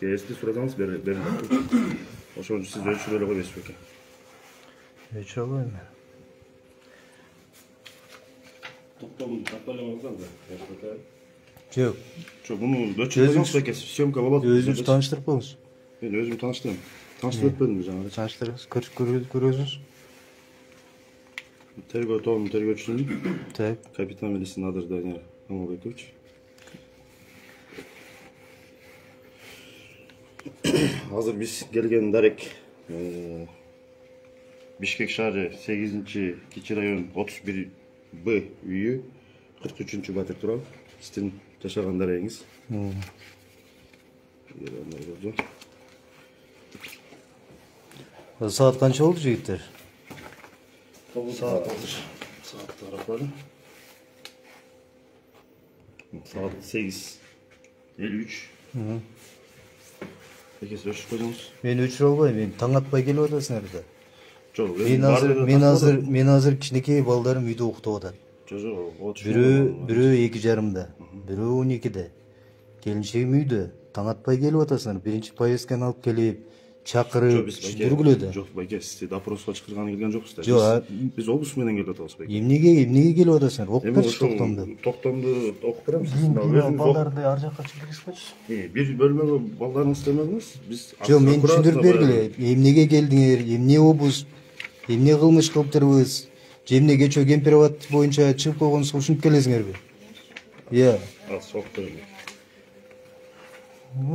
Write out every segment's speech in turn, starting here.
бизге эсти сурасаңыз берилет. Ошон үчүн сиз өчүрө эле койбойсузбу экен? Өчүрө албайм мен. Токтом тапалаңыздар да. Жок. Жок, муну өчүрөсөңүз экен, съемка болот. Өзүңүз тааныштырып коюңуз. Мен өзүм тааныштырам. Тааныштырып өтпөдүмбү жаңы? Тааныштырыңыз, көрөсүңүз. Тергөө тобунун тергөөчүсүмүн. Так. Капитан милиции Надыр Данияр Амалбекович. Азыр биз келген дарек Бишкек шаары 8-чи кичи район 31Б үйү 43-чү батир турат. Сиздин жашаган дарегиңиз. Саат канча болду жигиттер? Saat tarafları. Saat 8:53. Peki söz koydunuz. Мен өчүрө албайм, мен таң атпай келип атасыңар да. Жок, Мен азыр кичинекей балдарым үйдө уктап атат. Жок, Бирөө 2:30-да, бирөө 12-де. Келинчегим үйдө. Таң атпай келип атасыңар. Биринчи поездканы алып келип, чакырып, жүргүлө да. Жок, байке, сиз допроско чакырганы келген жоксуздар. Жок, биз облус менен келип атабыз, байке. Эмнеге келип атасыңар? Окуп берчи токтомду. Токтомду окуп берем, сиз балдарды ар жакка чыгырышпачы. Бир бөлмөгө балдарыңыз келмедиңиз? Биз Жок, мен түшүндүрүп бергиле. Эмнеге келдиңер? Эмне обуз? Эмне кылмыш кылыптырбыз? Же эмне кечөө кемпирабад боюнча чыгып койгонсуз ушинтип келесиңерби? Соктор.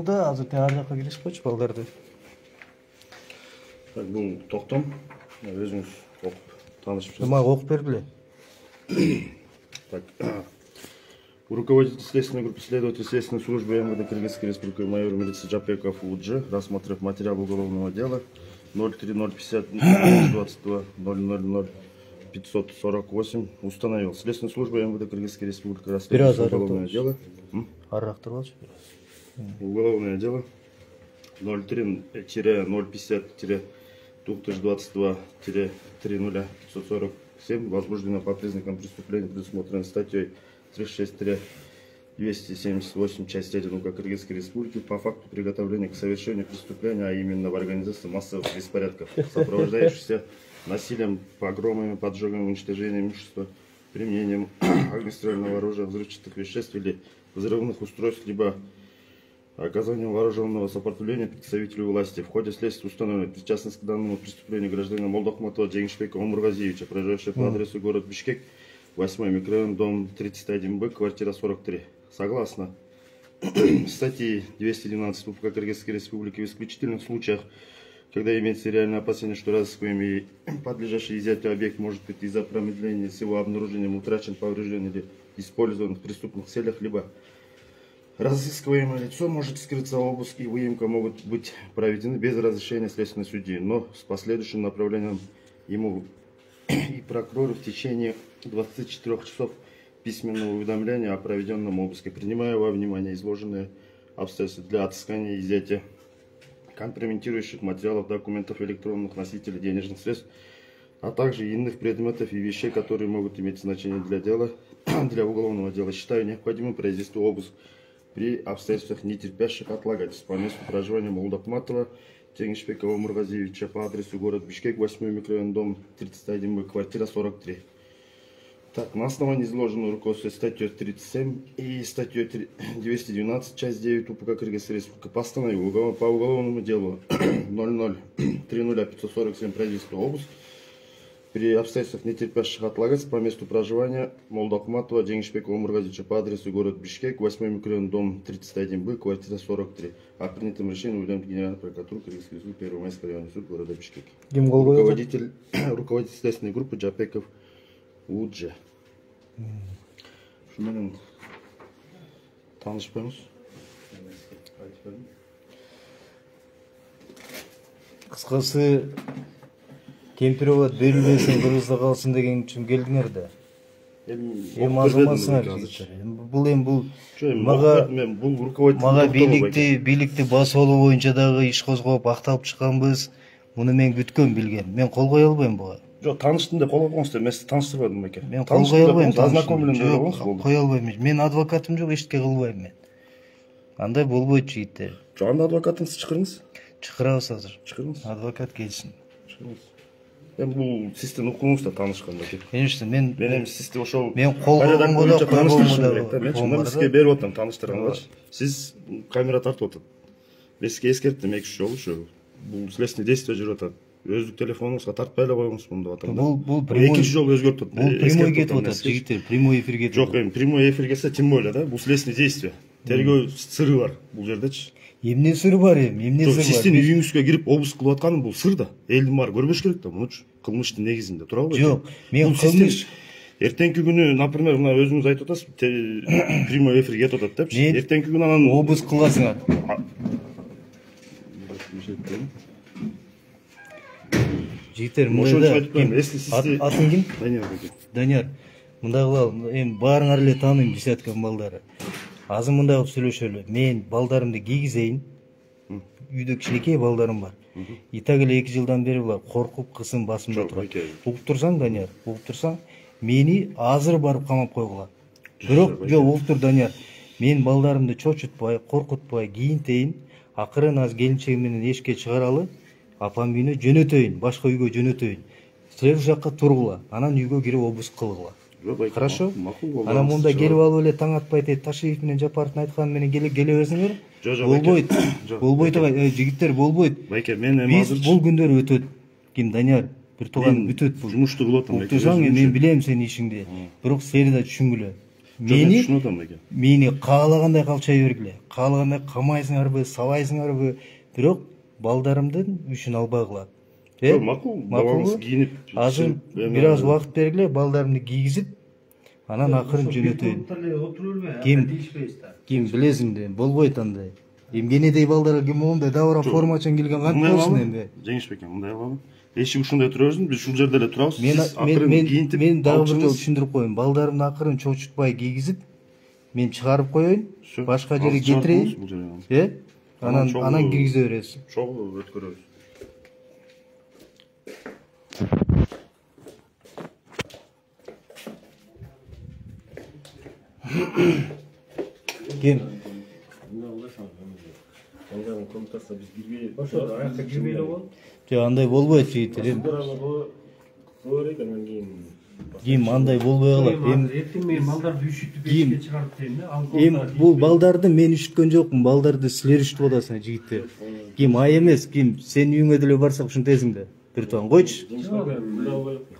Да, азыр ар жакка киришпачы балдарды. Бул токтом. Өзүңүз окуп таанышып. Мага окуп бергиле. Так. Руководитель следственной группы следователь Следственной службы МВД Кыргызской Республики майор милиции Жапеков УДЖ, рассмотрев материал уголовного дела 03-050-00-548, установил Следственная служба МВД Кыргызской Республики расследует уголовное дело. Уголовное дело 03-2022-3047 возбуждено по признакам преступления, предусмотренной статьей 36-278, часть 1 УК Кыргызской Республики по факту приготовления к совершению преступления, а именно в организации массовых беспорядков, сопровождающихся насилием, погромами, поджогом, уничтожением имущества, применением огнестрельного оружия, взрывчатых веществ или взрывных устройств, либо оказанием вооруженного сопротивления представителю власти. В ходе следствия установлена причастность к данному преступлению гражданина Молдахматова Жеңишбека Омургазиевича, проживающего по адресу город Бишкек, 8 микрорайон, дом 31Б, квартира 43. Согласно статьи 212 УПК Кыргызской Республики, в исключительных случаях, когда имеется реальное опасение, что разыскиваемый подлежащий изъятию объект может быть из-за промедления с его обнаружением утрачен, поврежден или использован в преступных целях, либо разыскиваемое лицо может скрыться, обыск и выемка могут быть проведены без разрешения следственной судьи, но с последующим направлением ему и прокурору в течение 24 часов письменного уведомления о проведенном обыске, принимая во внимание изложенные обстоятельства для отыскания и изъятия компрометирующих материалов, документов, электронных носителей денежных средств, а также иных предметов и вещей, которые могут иметь значение для дела, для уголовного дела. Считаю необходимым произвести обыск при обстоятельствах, не терпящих отлагательств, по месту проживания Молдахматова Жеңишбека Омургазиевича по адресу город Бишкек, 8 микрорайон, дом 31Б, квартира 43. Так, на основании изложенного руководствуясь статьей 37 и статьей 212, часть 9 УПК Кыргызской Республики, постановил по уголовному делу 00-30-547 произвести обыск при обстоятельствах, не терпящих отлагательств, по месту проживания Молдахматова Жеңишбека Омургазиевича по адресу город Бишкек, 8 микрорайон, дом 31Б, квартира 43. О принятом решении уведомит Генеральную прокуратуру Кыргызской Республики, Первомайский районный суд города Бишкек. Руководитель следственной группы Жапеков УДЖ. Шуменен таанышпайбыз. Кыскасы, кемпирабад берилбесин, кыргызда калсын деген үчүн келдиңер да. Эми азаматсыңар жигиттер. Бул мага бийликти басып алуу боюнча дагы иш козгоп акталып чыкканбыз. Муну мен күткөм, билгем. Мен кол кое албайм буга. Жок, тааныштым деп кол койгоңуз, мен сизди тааныштырбадым беке. Мен кол кое албайм. Ознакомлен деп койгоңуз болду. Кое албайм. Мен адвокатым жок, эчтеке кылбайм мен. Андай болбойт жигиттер. Жок, анда адвокатыңызды чакырыңыз. Чакырабыз азыр. Чакырыңыз. Адвокат келсин. Чакырыңыз. Эми бул сиздин укугуңузда таанышканда. Конечно, мен эми сизди ошол мен кол койгонго да тааныштырышым керек да. Мен чынында сизге берип атам тааныштырганга. Сиз камера тартып атат. Мен сизге эскерттим 2-3 жолу ушу. Бул следственный действие жүрүп атат. Өздүк телефонуңузга тартпай эле коюңуз муну деп атам да. Бул прямой. Экинчи жолу өзгөртүп атат. Бул прямой кетип атат, жигиттер, прямой эфир кетип атат. Жок, эми прямой эфир кетсе тем более да. Бул следственный действие. Тергөө сыры бар бул жердечи. Эмне сыры бар эмне сыры бар? Сиздин үйүңүзгө кирип обыск кылып атканым бул сыр да. Элдин баары көрбөш керек да мунучу. Кылмыштын негизинде тура албайбы? Жок, мен кылмыш эртеңки күнү, например, мына өзүңүз айтып атасыз, прямой эфир кетип атат депчи. Эртеңки күнү анан обыск кыласыңар. Жигиттер, мындай да. Атың ким? Данияр. Мындай кылалы, эми баарыңар эле тааныйм, десяткан балдары. Азыр мындай кылып сүйлөшөлү. Мен балдарымды кийгизейин. Үйдө кичинекей балдарым бар. И так эле 2 жылдан бери булар коркуп, кысым басымда турат. Угуп турсаң, Данияр, угуп турсаң, мени азыр барып камап койгула. Бирок, жок, угуп тур, Данияр. Мен балдарымды чочутпай, коркутпай, кийинтейин, акырын аз келинчегим менен эшикке чыгаралы, апам үйүнө жөнөтөйүн, башка үйгө жөнөтөйүн. Силер жакка тургула, анан үйгө кирип обыск кылгыла. Хорошо? Анан мында келип алып эле таң атпай Ташиев менен Жапаровдун айтканы менен келе берсеңер, болбойт. Болбойт, жигиттер, болбойт. Байке, мен эми биз бул күндөр өтөт. Ким, Данияр, бир тууган бүтөт бул. Жумушту кылып атам. Турсаң, мен билем сенин ишиңди. Бирок сени да түшүнгүлө. Мени каалагандай калчай бергиле. Каалагандай камайсыңарбы, сабайсыңарбы, бирок балдарымдын үчүн албагыла. Макул, бабаңыз кийинип. Азыр бир аз убакыт бергиле, балдарымды кийгизип, анан акырын жөнөтөйүн. Ким билесиң да, болбойт андай. Эмгенедей балдарга ким болгондой дабыра формачан келген кантип болсун энди? Жеңишбек экен, мындай кылабы. Эшик ушундай тура берсин, биз ушул жерде эле турабыз. Мен дагы бир жолу түшүндүрүп коеюн. Балдарымды акырын чочутпай кийгизип, мен чыгарып коеюн, башка жерге кетирейин. Анан киргизе бересиз. Чогуу өткөрөбүз. Ким? Жок, андай болбойт жигиттер. Ким андай болбой калат. Эртең мен балдарды үшүтүп эшикке чыгарып дейм да. Ким бул балдарды мен үшүткөн жокмун, балдарды силер үшүтүп атасыңар жигиттер. Ким ай эмес, ким сенин үйүңө деле барсак ушинтесиң да. Бир туган койчу.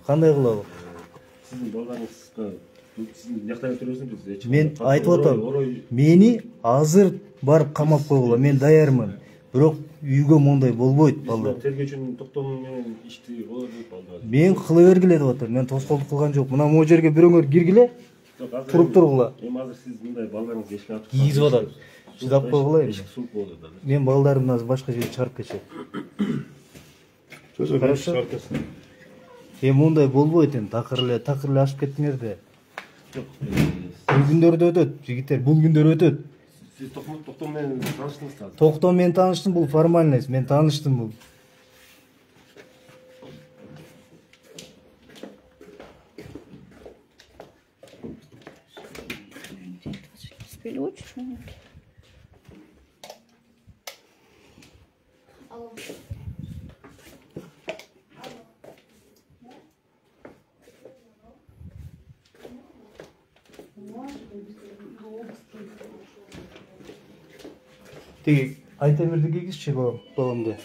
Кандай кылалы? Сиздин балдарыңызга сиздин жактай турасыңыз. Мен айтып атам, мени азыр барып камап койгула, мен даярмын. Бирок үйгө мондай болбойт балдар. Тергөөчүнүн токтому менен ишти болор деп балдар. Мен кыла бергиле деп атам. Мен тоскоолдук кылган жок. Мына могу жерге бирөөңөр киргиле. Туруп тургула. Эми азыр сиз мындай балдарыңызга эшикти ачып кийгизип атат. Чыдап койгула эми. Сук болду да. Мен балдарымды азыр башка жерге чыгарып кетет. Хорошо. Эми мындай болбойт эми, такыр эле ашып кеттиңер да. Бул күндөрдө өтөт, жигиттер, бул күндөр өтөт. Сиз токтом менен тааныштыңыз да. Токтом менен тааныштым, бул формальность, мен тааныштым бул. Тиги Айтемирди кийгизчи баламды.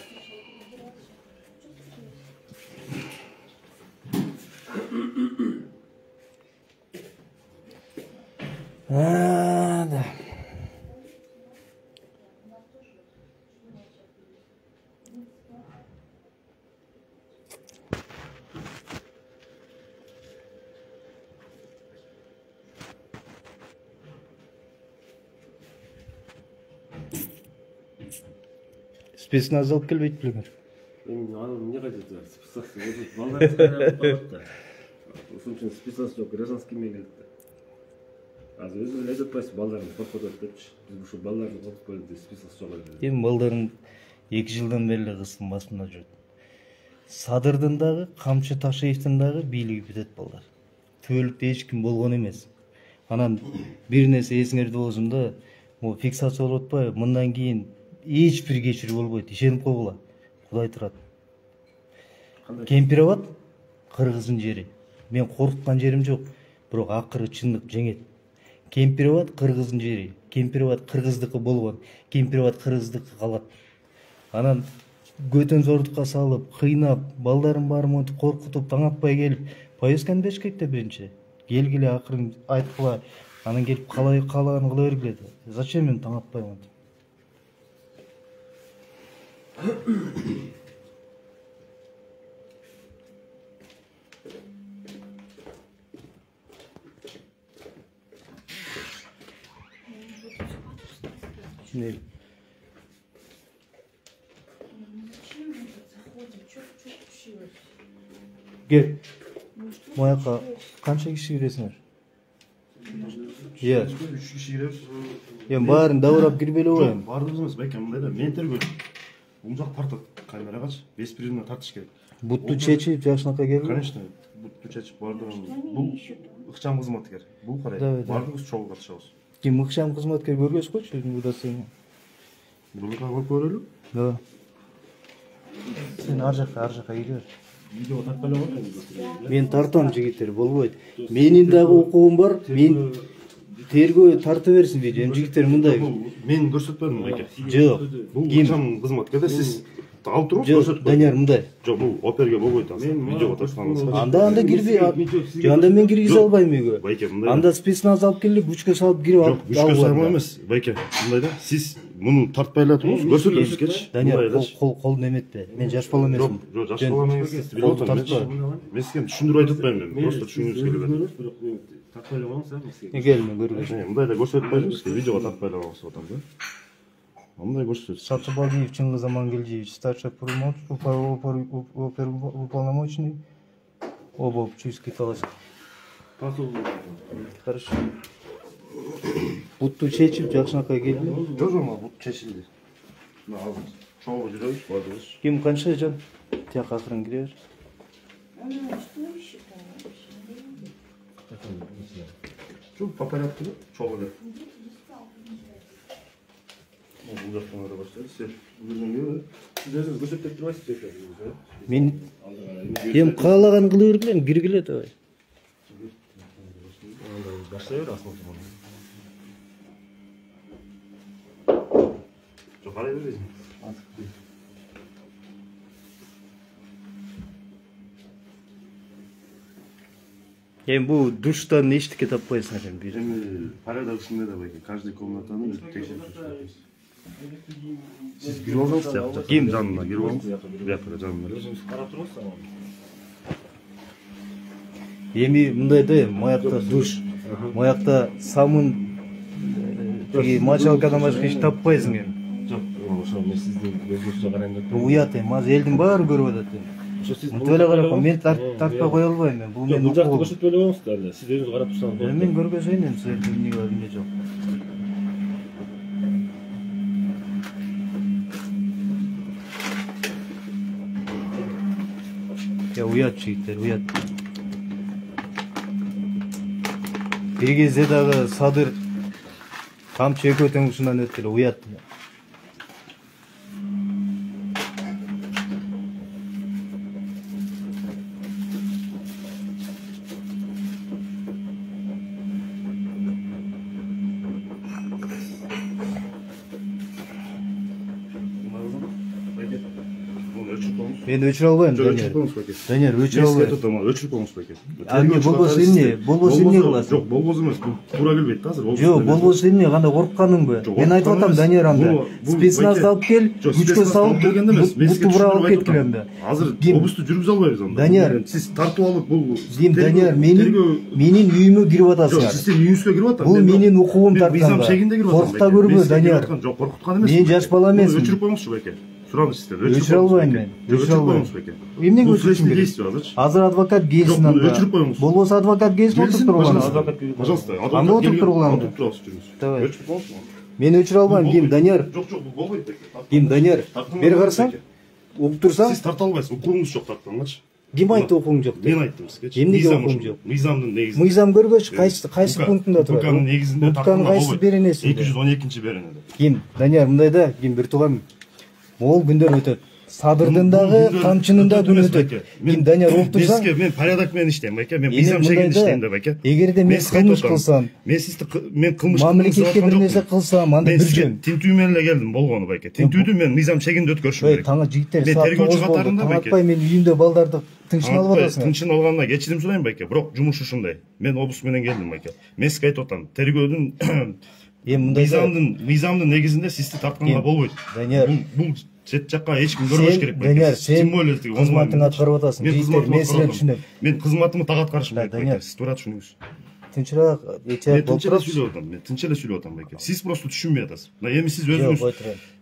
Да. Спецназ алып келбейт белеңер. Эми анын эмне кажети бар? Спецназ балдар кайрап да. Ошон үчүн спецназ жок, гражданский менен келди. Азыр өзү эле айтып атпайсыз, балдарым коркутат депчи. Биз ушул балдарды коркутпайлы деп спецназ чогуу эле. Эми балдарым 2 жылдан бери эле кыстын басында жүрөт. Садырдын дагы, Камчы Ташиевдин дагы бийлиги бүтөт балдар. Түбөлүктө эч ким болгон эмес. Анан бир нерсе эсиңерде болсун да, Могу фиксация болуп атпайбы? Мындан кийин эч бир кечирүү болбойт. Ишенип койгула. Кудай турат. Кемпироват кыргыздын жери. Мен коркуткан жерим жок. Бирок акыры чындык жеңет. Кемпироват кыргыздын жери. Кемпироват кыргыздыкы болгон. Кемпироват кыргыздыкы калат. Анан көтөн зордукка салып, кыйнап, балдарын баарын монтип коркутуп, таң атпай келип, повестканы бериш керек да биринчи. Келгиле акырын айткыла, анан келип каалаган кыла бергиле да. Зачем мен таң атпай монтип? Ne? Gel. Mayaka kança kişi giresiniz? Ya. 3 kişi gireriz. Ya bарын даурап кирбеле ойм. Бардыңыз емес, бәке, мындайда мен тергөдүм. Бул жак тартат камерагачы, беспрерывно тартыш керек. Бутту чечип, жакшынакка келди. Конечно, бутту чечип бардым. Бул ыкчам кызматкер. Бул карай. Бардыңыз чогуу катышабыз. Ким ыкчам кызматкер көргөз койчу өзүң удасың. Буну кагып көрөлү? Да. Сен ар жакка кире бер. Видео тартпай койгон. Мен тартам жигиттер, болбойт. Менин дагы окугум бар. Мен тергөө тарта берсин видео. Жигиттер мындай. Мен көрсөтпөдүм бәке. Жок. Бул ыкчам кызматкерде сиз алып туруп Жок, көрсөтпөдүм. Данияр мындай. Жок, бул оперге болбойт азыр. Видеого тартсаңыз. Анда кирбей. Анда мен киргизе албайм үйгө. Байке, мындай. Анда спецназ алып келип, күчкө салып кирип алып. Жок, күчкө салма эмес. Байке, мындай да. Сиз муну тартпай эле туруңуз, көрсөтөсүз кетчи. Данияр, кол неметпе. Мен жаш бала эмесмин. Жок, жаш бала эмес. Билип атам. Мен сизге түшүндүрүп айтпайм мен. Просто түшүнүңүз келбейт. Тартпай эле коңуз, а? Кел, мен көргөзөм. Мындай да көрсөтпөйм, сизге видеого тартпай эле коңуз атам да. Мындай көрсөтөсүз. Сатыбалдиев Чыңгыз Амангелдиевич, старший уполномоченный об Чуйской колоске. Хорошо. Бутту чечип, жакшынакка келди. Жок, жок, бут чечилди. Мына азыр чогуу жүрөбүз, бардыңыз. Ким канча жан? Тияк акырын кире бер. Жок, по порядку, чогуу эле. Бул жактан ары баштайбыз. Сиз өзүңүз өзүңүз көрсөтүп турасыз беке. Мен кем каалаган кыла бергиле, киргиле давай. Баштай бер, асматым. Жок, карай бербейсиң. Бул душтан эчтеке таппайсың экен бир. Порядок ушундай да беке. Каждый комнатаны текшерип турушат. Сиз кирип алсаңыз жакта. Ким жанына кирип алыңыз? Бияка жанына. Карап турасыз аны. Эми мындай да, маякта душ. Маякта самын тиги мочалкадан башка эч таппайсың эми. Жок, ошо мен сиздин көзүңүзгө карайм деп. Уят эми, азыр элдин баары көрүп атат эми. Мынтип эле карап, мен тартпай кое албайм мен. Бул менин окугум. Бул жакты көрсөтпөй эле коңуз да эле. Сиз өзүңүз карап турсаңыз болот. Мен көргөзөйүн эми, силерге эмне бар, эмне жок. Ya uят жигиттер, уят. Бир кезде дагы Садыр камчы экөө тең ушундан өттү эле, уят. Мен өчүрө албайм, Данияр. Данияр, өчүрө албайм. Өчүрүп коңуз беке. Эмне болбосо эмне кыласың? Жок, болбосо эмес, бул туура келбейт да азыр. Жок, болбосо эмне, кандай коркканыңбы? Мен айтып атам, Данияр, анда спецназды алып кел, күчкө салып, бутту бура алып кеткилем да. Азыр обусту жүргүзө албайбыз анда. Данияр, сиз тартып алып бул Данияр, менин үйүмө кирип атасың. Жок, сиздин үйүңүзгө кирип атам. Бул менин укугум тартканда. Коркута көрбө, Данияр. Жок, коркуткан эмес. Мен жаш бала эмесмин. Өчүрүп коңузчу беке. Сураңыз сизден. Өчүрө албайм мен. Өчүрө албайм. Эмнеге өчүрүшүм керек? Азыр адвокат келсин анда. Өчүрүп коюңуз. Болбосо адвокат келсин, отуруп тургула. Пожалуйста, анда отуруп тургула. Давай. Өчүрүп коңузчу. Мен өчүрө албайм, ким, Данияр? Жок, жок, бул болбойт беке. Ким, Данияр? Бери карасаң, угуп турсаң? Сиз тарта албайсыз, укугуңуз жок тарткангачы. Ким айтты окуң жок деп? Мен айттым сизге. Эмнеге окуң жок? Мыйзамдын негизинде. Мыйзам көргөч кайсы пунктунда турат? УКнын негизинде УКнын кайсы беренесинде? 212-беренеде. Ким? Данияр, мындай да, ким бир тууган могул күндөр өтөт. Садырдын дагы, камчынын да күнү өтөт. Ким Данияр окуп турсаң? Мен порядок менен иштейм, байке. Мен мыйзам чегин иштейм да, байке. Эгерде мен кылмыш кылсам, мен кылмыш мамлекетке бир нерсе кылсам, анда бир жөн. Тинтүү менен эле келдим болгону, байке. Тинтүүдү мен мыйзам чегинде өткөрүшүм керек. Таңа жигиттер Мен тергөөчү катарында, байке. Атпай мен үйүмдө балдарды тынчын алып атасың. Тынчын алганына кечирим сурайм, байке. Бирок жумуш ушундай. Мен облус менен келдим, байке. Мен сизге айтып атам, тергөөдүн мыйзамдын негизинде сизди тартканга болбойт. Бул чет жакка эч ким көрбөш керек, байке. Данияр, сен кызматыңды аткарып атасың. Мен силерди түшүнөм. Мен кызматымды так аткарышым керек, байке. Сиз туура түшүнүңүз. Тынчыраак, Мен тынч эле сүйлөп атам. Мен тынч эле сүйлөп атам, байке. Сиз просто түшүнбөй атасыз. Эми сиз өзүңүз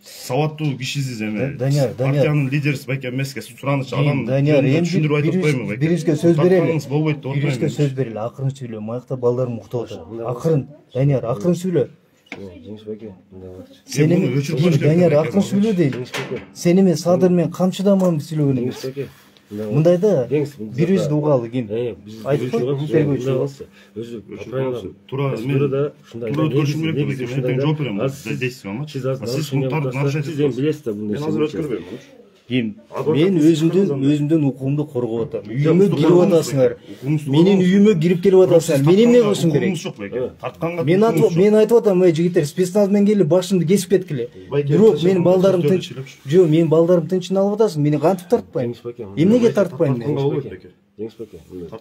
сабаттуу кишисиз эми. Партиянын лидерисиз, байке, эмеске сураныч адам. Данияр, эми түшүндүрүп айтып атпаймынбы, байке. Бирибизге сөз берели. Болбойт деп атпаймынбы. Бирибизге сөз берели. Акырын сүйлө. Маякта балдарым уктап атат. Акырын. Данияр, акырын сүйлө. Жеңиш байке, Сени Данияр, акырын сүйлө дейли. Сени мен Садыр мен камчыдаман сүйлөгөн эмес. Мындайда бирибизди угалы ким? Айтып кой, тергөөчү. Өзү туура өткөрүшүм керек деп айтам. Мен жооп берем. Действиямы. Сиз пункттарды нарушать сиз эми билесиз да бул нерсени. Мен азыр өткөрбөйм. Ким? Мен өзүмдүн укугумду коргоп атам. Үйүмө кирип атасыңар. Менин үйүмө кирип келип атасыңар. Мен эмне кылышым керек? Тартканга Мен айтып атам, жигиттер, спецназ менен келип башымды кесип кеткиле. Бирок менин балдарым тынч. Жок, менин балдарым тынчын алып атасың. Мени кантип тартпайм? Эмнеге тартпайм мен? Жеңиш байке,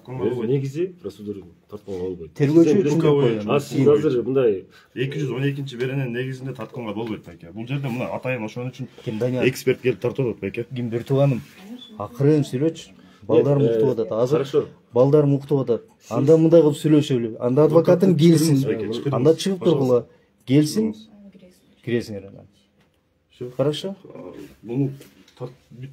өзү негизи процедура тартканга болбойт. Тергөөчү үчүн коюм. Сиз азыр мындай 212-беренин негизинде тартканга болбойт, байке. Бул жерде мына атайын ошон үчүн Ким Данияр? эксперт келип тартып атат, байке. Ким бир тууганым? Акырын сүйлөчү. Балдарым уктап атат. Азыр балдарым уктап атат. Анда мындай кылып сүйлөшөлү. Анда адвокатым келсин. Анда чыгып тургула. Келсин. Киресиңер анан. Хорошо? Муну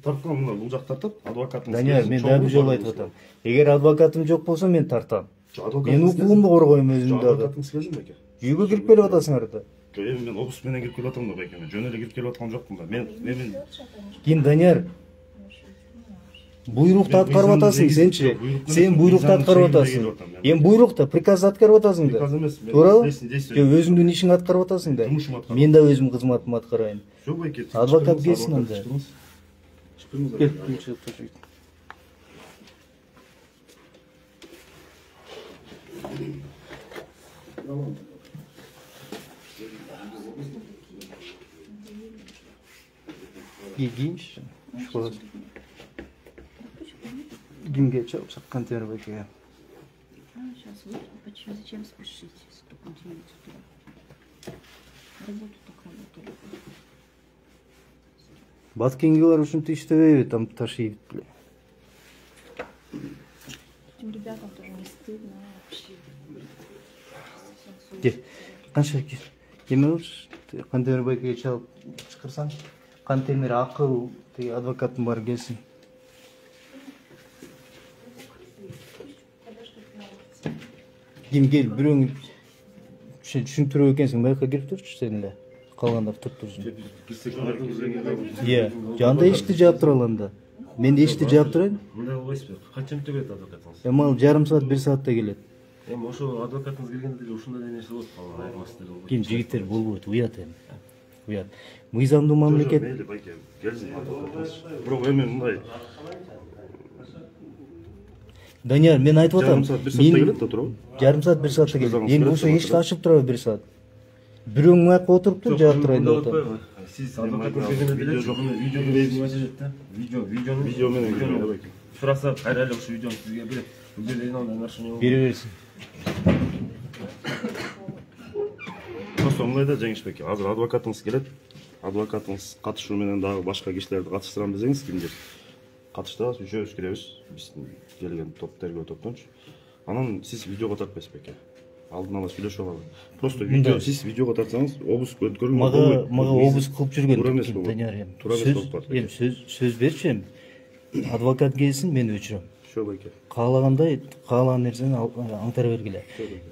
тарткан мына бул жак тартат, адвокатың. Данияр, мен дагы бир жолу айтып атам. Эгер адвокатым жок болсо мен тартам. Мен укугумду коргойм өзүм дагы. Адвокатыңыз келдим, байке. Үйгө кирип келип атасыңар да. Эми мен облус менен кирип келип атам да, байке. Мен жөн эле кирип келип аткан жокмун да. Мен Ким Данияр? Буйрукту аткарып атасың сенчи. Сен буйрукту аткарып атасың. Эми буйрукта приказды аткарып атасың да. Приказ эмес. Туурабы? Жок, өзүңдүн ишиңди аткарып атасың да. Мен да өзүмдүн кызматымды аткарайын. Жок, байке. Адвокат келсин анда. Кел, чыгып тур. Гигинш. Что? Гимге чап контейнер байке. Сейчас вы почему зачем спешите? Континуйте туда. Работу так работали. Баткенге барып ушинтип иштебейби, там ташыйт эле. Этим ребятам тоже не стыдно вообще. Канча эме болчу? Контейнер байкеге чалып чакырсаң, контейнер акыл, тиги адвокаттын баары келсин. Ким кел, бирөөң түшүндүрөп экенсиң, байка кирип турчу сен эле. Калгандар туруп турсун. Жанда эшикти жаап тура алам. Мен эшикти жаап турайын. мындай болбойсузбу? Качанча келет адвокатыңыз? Эми ал жарым саат, 1 саатта келет. Эми ошо адвокатыңыз келгенде деле ушундай нерсе болот, калган айырмасы деле болбойт. Ким жигиттер болбойт, уят эми. Уят. Мыйзамдуу мамлекет. Мейли, байке. Келсин адвокатыңыз. Бирок эми мындай Данияр, мен айтып атам. жарым саат, 1 саатта келет да, туурабы? Жарым саат, 1 саатта келет. Эми ошо эшикти ачып турабы 1 саат. Бирөөң маяка отуруптур, жаап турайын деп атам. Сиз адвокатыңыз келгенде деле видео месседж да. Видео менен келген байке. Сураса кайра эле ошо видеону сизге берет. Бул жерде эне андай нарушение болду. Бере берсин. Просто мындайда Жеңиш байке, азыр адвокатыңыз келет. Адвокатыңыз катышуу менен дагы башка кишилерди катыштырам десеңиз, кимдир катыштырабыз, үчөөбүз киребиз. Биздин келген топ тергөө топтончу. Анан сиз видеого тартпайсыз байке. Алдын ала сүйлөшүп алалы. Просто видео, сиз видеого тартсаңыз, обус өткөрүлгөн болбойт. Мага обус кылып Туура жүргөн эмес болот. Данияр эми. Туура эмес болуп калат. Эми сөз берчи эми. Адвокат келсин, мен өчүрөм. Шо байке. Каалагандай, каалаган нерсени аңтара бергиле.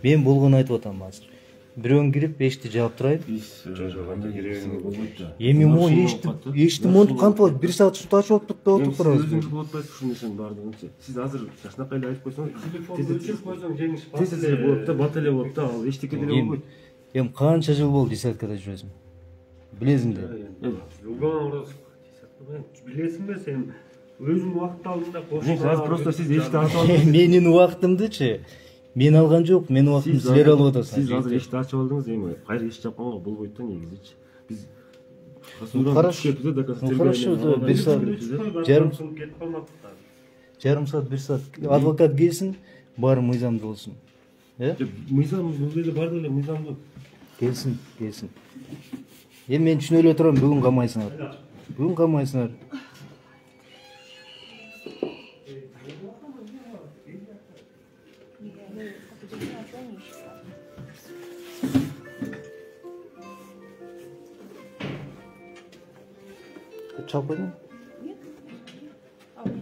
Мен болгону айтып атам азыр. бирөөн кирип эшикти жаап турайын. Биз анда керегине болбойт да. Эми могу эшикти монтуп кантип алып 1 саат ушунда ачып атып да отуруп турабыз. Өзүңүз болуп атпайсыз ушул нерсенин баардыгынчы. Сиз азыр жашнакай эле айтып койсоңуз, Телефонду өчүрүп койсоң жеңиш тез эле болот да, бат эле болот да, ал эчтеке деле болбойт. Эми канча жыл болду десяткада жүрөсүң? Билесиңби? Билесиңби сен өзүң убакыт алдында Азыр просто сиз эшикти ачып алдыңыз. Менин убактымдычы? Мен алган жок, менин убактымды силер алып атасыңар. Сиз азыр эшикти ачып алдыңыз, эми кайра эшик жапканга болбойт да негизичи. Биз Хорошо, 1 саат, жарым саат, 1 саат адвокат келсин, баары мыйзамдуу болсун. Мыйзам бул жерде бар деле мыйзамдуу. Келсин. Эми мен түшүнө эле турам, бүгүн камайсыңар. Бүгүн камайсыңар. Чалып койдуң? Нет? А у меня?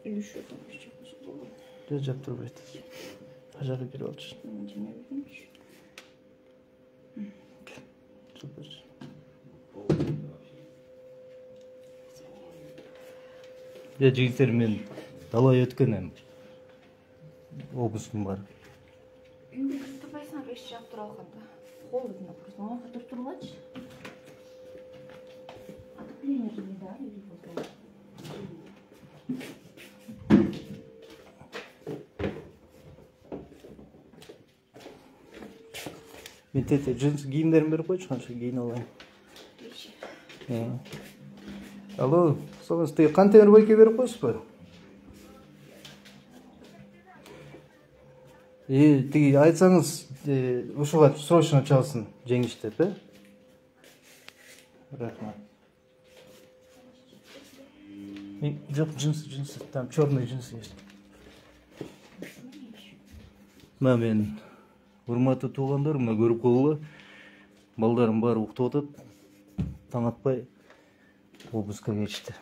Или что там еще? Жок, жап турбайт. Ажары кирип алчы. Супер. Жигиттер, мен далай өткөн обыскым бар. Үйүңө кирип турбайсыңар, эшик жаап туруп алганда. Холодно просто. Мага катып тургулачы. Отопление же не дали или вот. Мен тете джинс кийимдерин берип койчу, канча кийинип алайын. Алло, соңуз тиги контейнер бойке берип коесузбу? Тиги айтсаңыз, ушуга срочно чалсын жеңиш деп, Рахмат. Жок, джинсы, там черные джинсы есть. Мен урматтуу туугандарым, көрүп койгула. Балдарым баары уктап атат. Таң атпай обыска кетишти.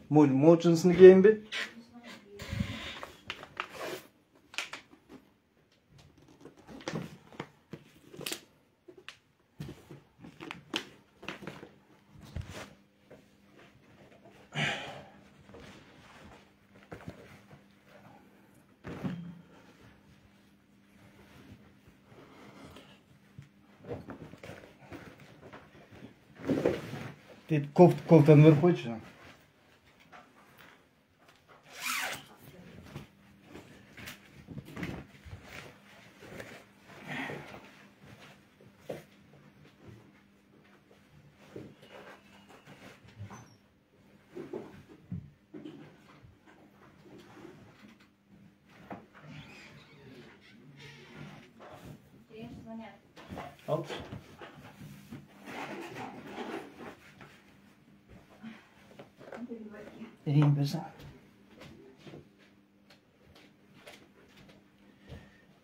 Mo джинсыны кийейинби? Кофтаны берип койчу. Al. Vereyim bize.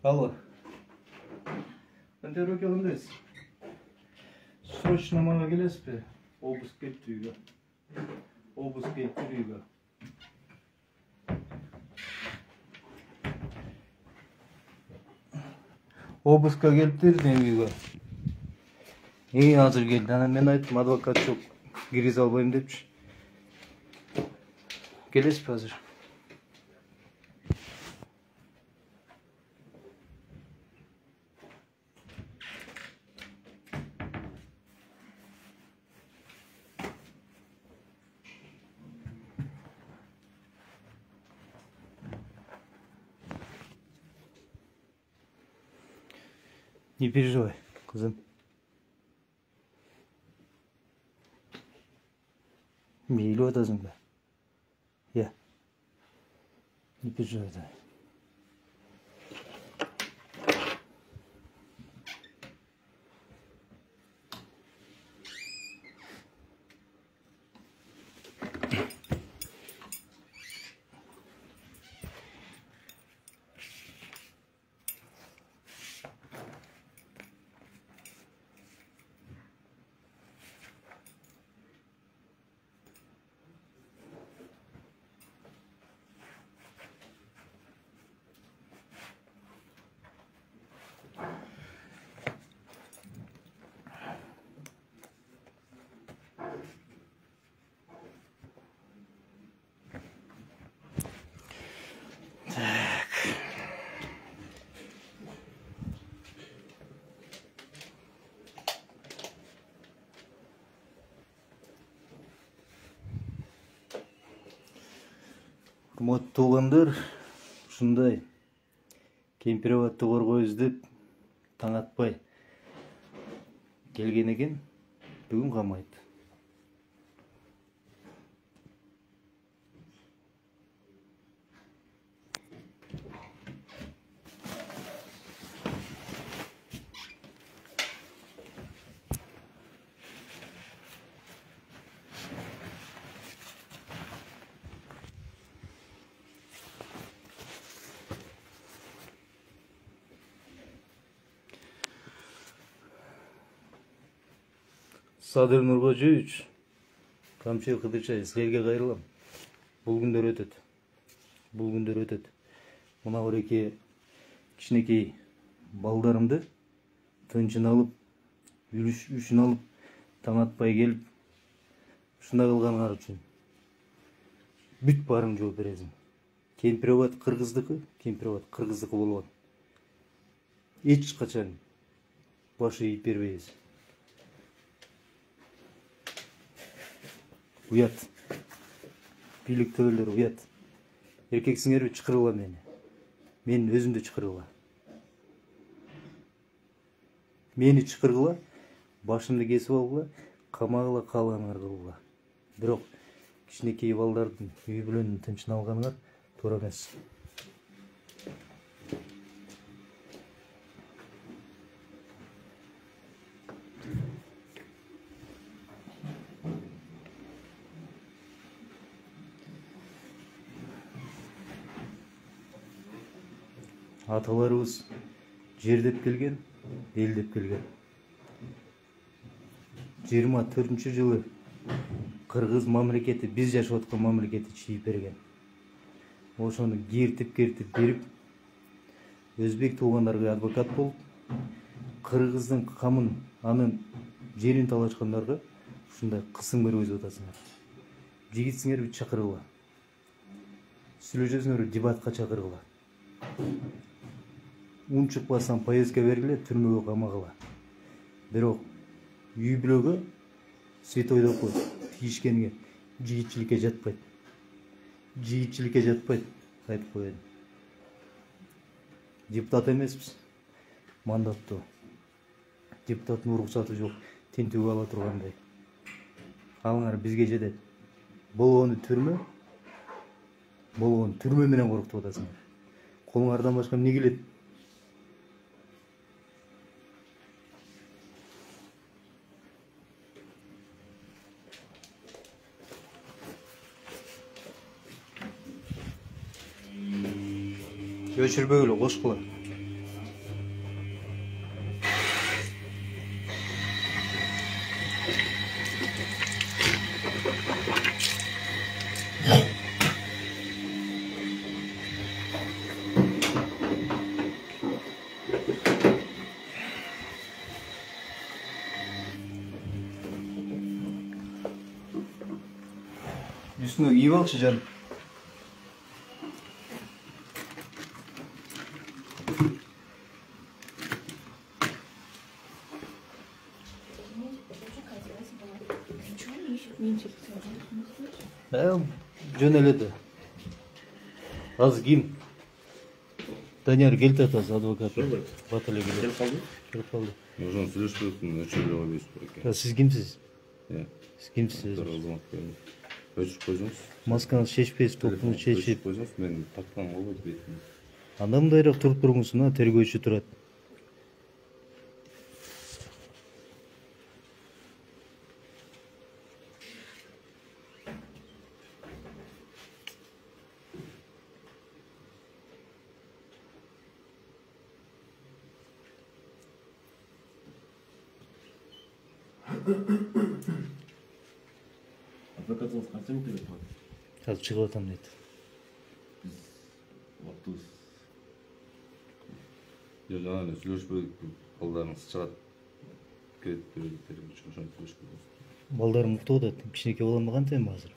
Алло. Қандай руки алыңдайсыз? Срочно мага келесіз бе? Обыск кетті үйге. Обыск кетті үйге. Обыска келиптир үйгө. Азыр келди. Анан мен айттым, адвокат жок, киргизе албайм депчи. Келесизби азыр? Не переживай, кызым. Мейлі атасың ба? Я. Не переживай, да. Урматтуу туугандар, ушундай кемпирабадты коргойбуз деп таң атпай келген экен, бүгүн камайт. Садыр Нуркожоевич, Камчы Кыдырчай, силерге кайрылам. Бул күндөр өтөт. Мына эки кичинекей балдарымды тынчын алып, үшүн алып, таң атпай келип, ушундай кылганыңар үчүн бүт баарың жооп бересиң. Кемпирабад кыргыздыкы болгон. Эч качан баш ийип бербейбиз. Уят. Бийлик төбөлөр уят. Эркексиңерби чакыргыла мени. Мен өзүмдү чакыргыла. Мени чакыргыла, башымды кесип алгыла, камагыла, каалаганыңар кылгыла. Бирок кичинекей балдардын үй бүлөнүн тынчын алганыңар туура эмес. Аталарыбыз жер деп келген, эл деп келген. 24-жылы кыргыз мамлекети, биз жашап аткан мамлекети чийип берген. Ошону кертип берип, өзбек туугандарга адвокат болуп, кыргыздын камын, анын жерин талашкандарга ушундай кысым көргөзүп атасыңар. Жигитсиңерби чакыргыла. Сүйлөшөсүңөр, дебатка чакыргыла. Ун чыкпасаң повестка бергиле, түрмөгө камагыла. Бирок үй бүлөгө святой деп кой, тийишкениңе жигитчиликке жатпайт. Айтып коеюн. Депутат эмеспиз, мандаттуу. Депутаттын уруксаты жок, тинтүү ала тургандай. Алыңар бизге жетет. Болгону түрмө менен коркутуп атасыңар. Колуңардан башка эмне келет? Өчүрбөгүлө, кошкула. Üstüne iyi bakış canım. Жөнеледі. Аз ким? Данияр келді атасы адвокат. Батылы келді. Келіп қалды. Нужно сүйлөшпөйсүң, өчүрүп албайсың. Сіз кимсіз? Сіз кимсіз? Өчүрүп койсоңуз. Масканы шешпейсиз, топтуну шешип. Койсоңуз, мен тактан болбойт бетиме. Анда мындайраак туруп туруңуз, тергөөчү турат. Адвокатыңыз қанша минут керек бар? Қазір шығып атам дейді. Біз уақытымыз. Жаңа сүйлөшпөдүк, балдарыңыз чыгат. Келет берет, ошону сүйлөшпөдүк. Балдарым уктап атат, кичинекей балам кантем азыр.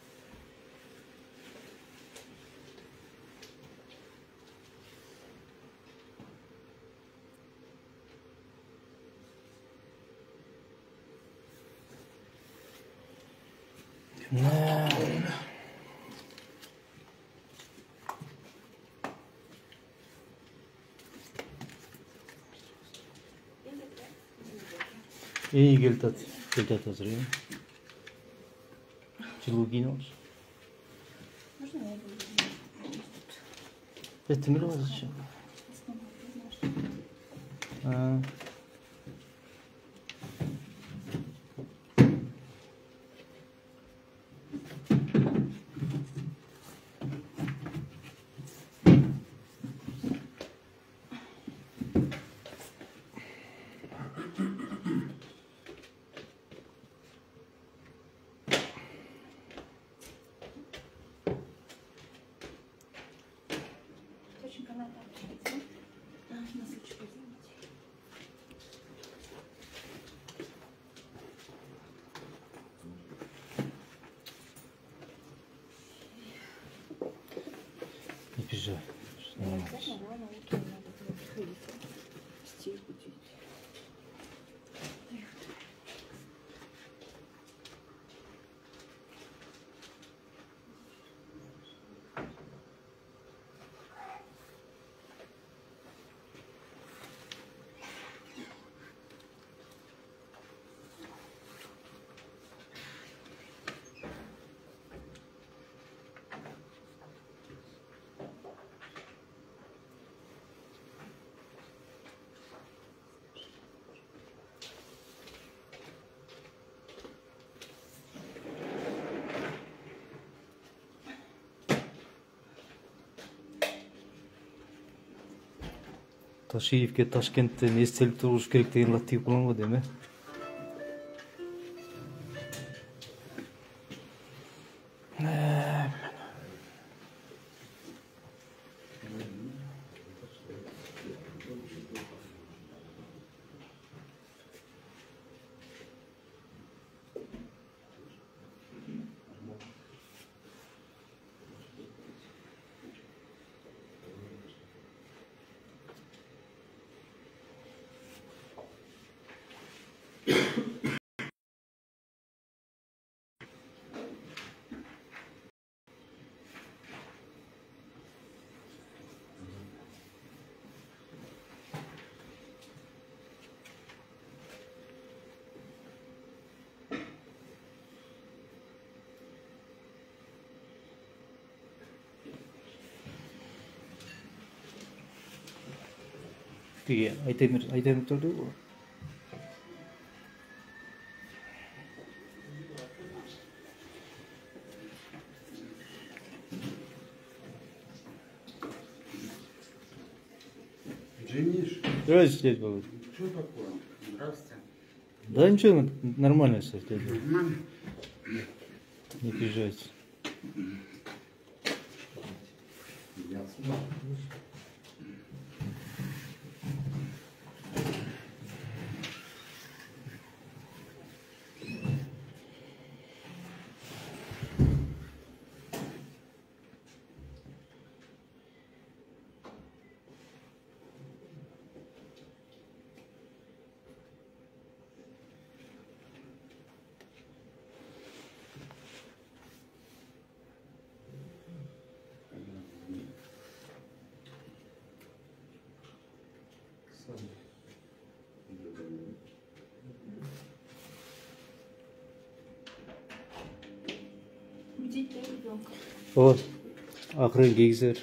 İyi geldi hazır ya. Жылу кийин алыш. Можно я буду? Это мило зачем? Очень канал там. На случай извините. Не бежай. Не обязательно рано утром надо было приходить. Стиль будить. Ташиевке Ташкенттен эстелип туруш керек деген лат тийип калган го дейм э. Тиги Айтемир турду. Жениш? Здравствуйте, дядя Володя. Что такое? Здравствуйте. Да ничего, нормально все, дядя. Нормально? Не обижайтесь. Ясно. Будить ребенка. Вот, акырын кийгизер.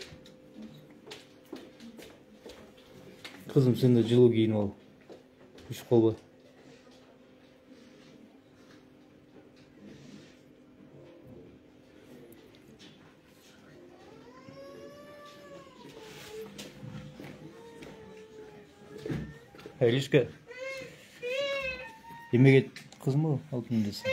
Кызым, сен да жылуу кийинип ал. Ушуп калбай. Элишка. Эмеге кызмы алтын десең?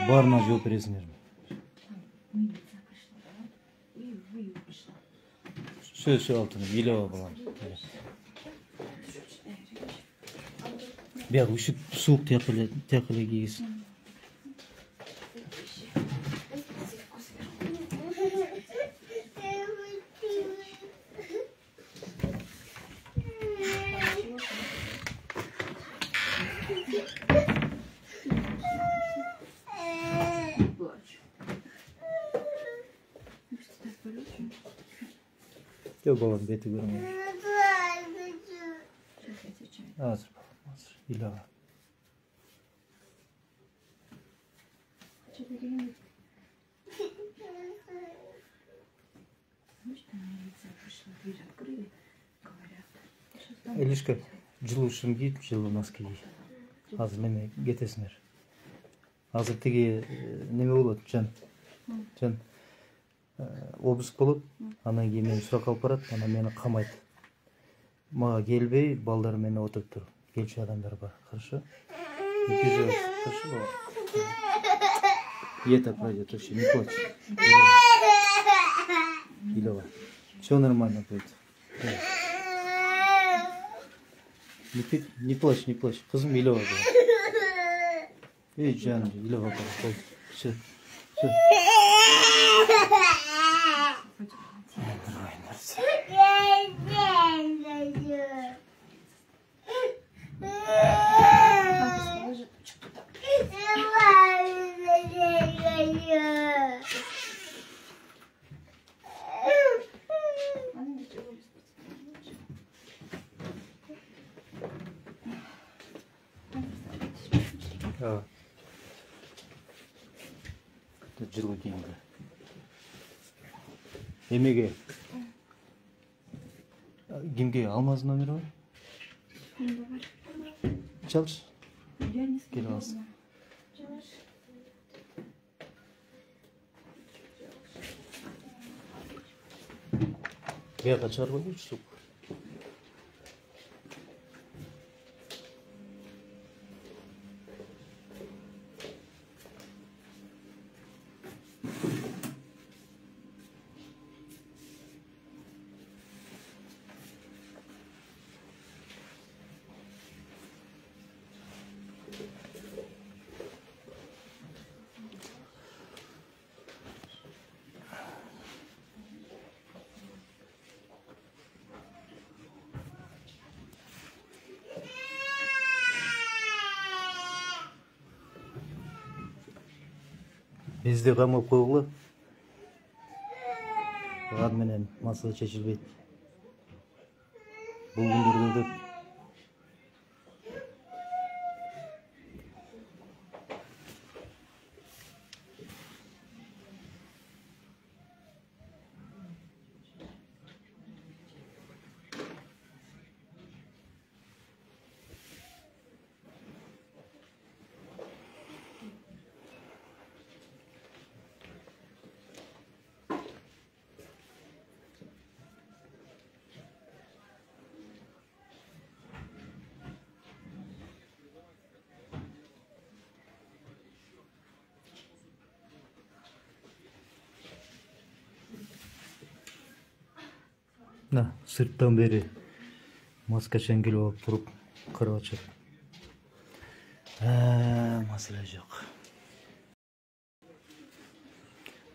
Барына жооп бересиңерби? Милиция пришла, да? И вы пришла. Сөз алтын, билеба балам. Бияк ушуп суук тияк эле кийгиз. Yok babam beti görmüyor. Сейчас я отвечаю. Hazır babam hazır. İlava. Что-то говорит. Ну что, милиция пришла, дверь открыли, говорят. Сейчас там- Elişka жылуу шым кийип жылуу носки кий. Азыр неме кетесиңер. Азыр тиги неме болот Жан. Жан обыск болот. Анан кийин мени суракка алып барат, анан мени камайт. Мага келбей, балдар менен отуруп тур. Келчү адамдар бар. Хорошо? Не переживай. Хорошо, бaba? Я так пройдет вообще, не плачь. Илова. Все нормально будет. Не плачь, не плачь. Кызым Илова была. Эй, Жан, Илова была. Все. Все. Бабушка, лежит. Что так? Ладно, ничего, не спать. А. Тут жылуу кийинди. Эмеге? Кимге? Алмаз номери бар? Чалчы. Я не Келип алсың. сказала. Жалаш. Бияка чыгарып койгойчу суп. Бизди камап койгула. Ага менен масала чечилбейт. Бул күндөрдө деп на сырттан бери маскачан келип алып туруп карап атышат. Маселе жок.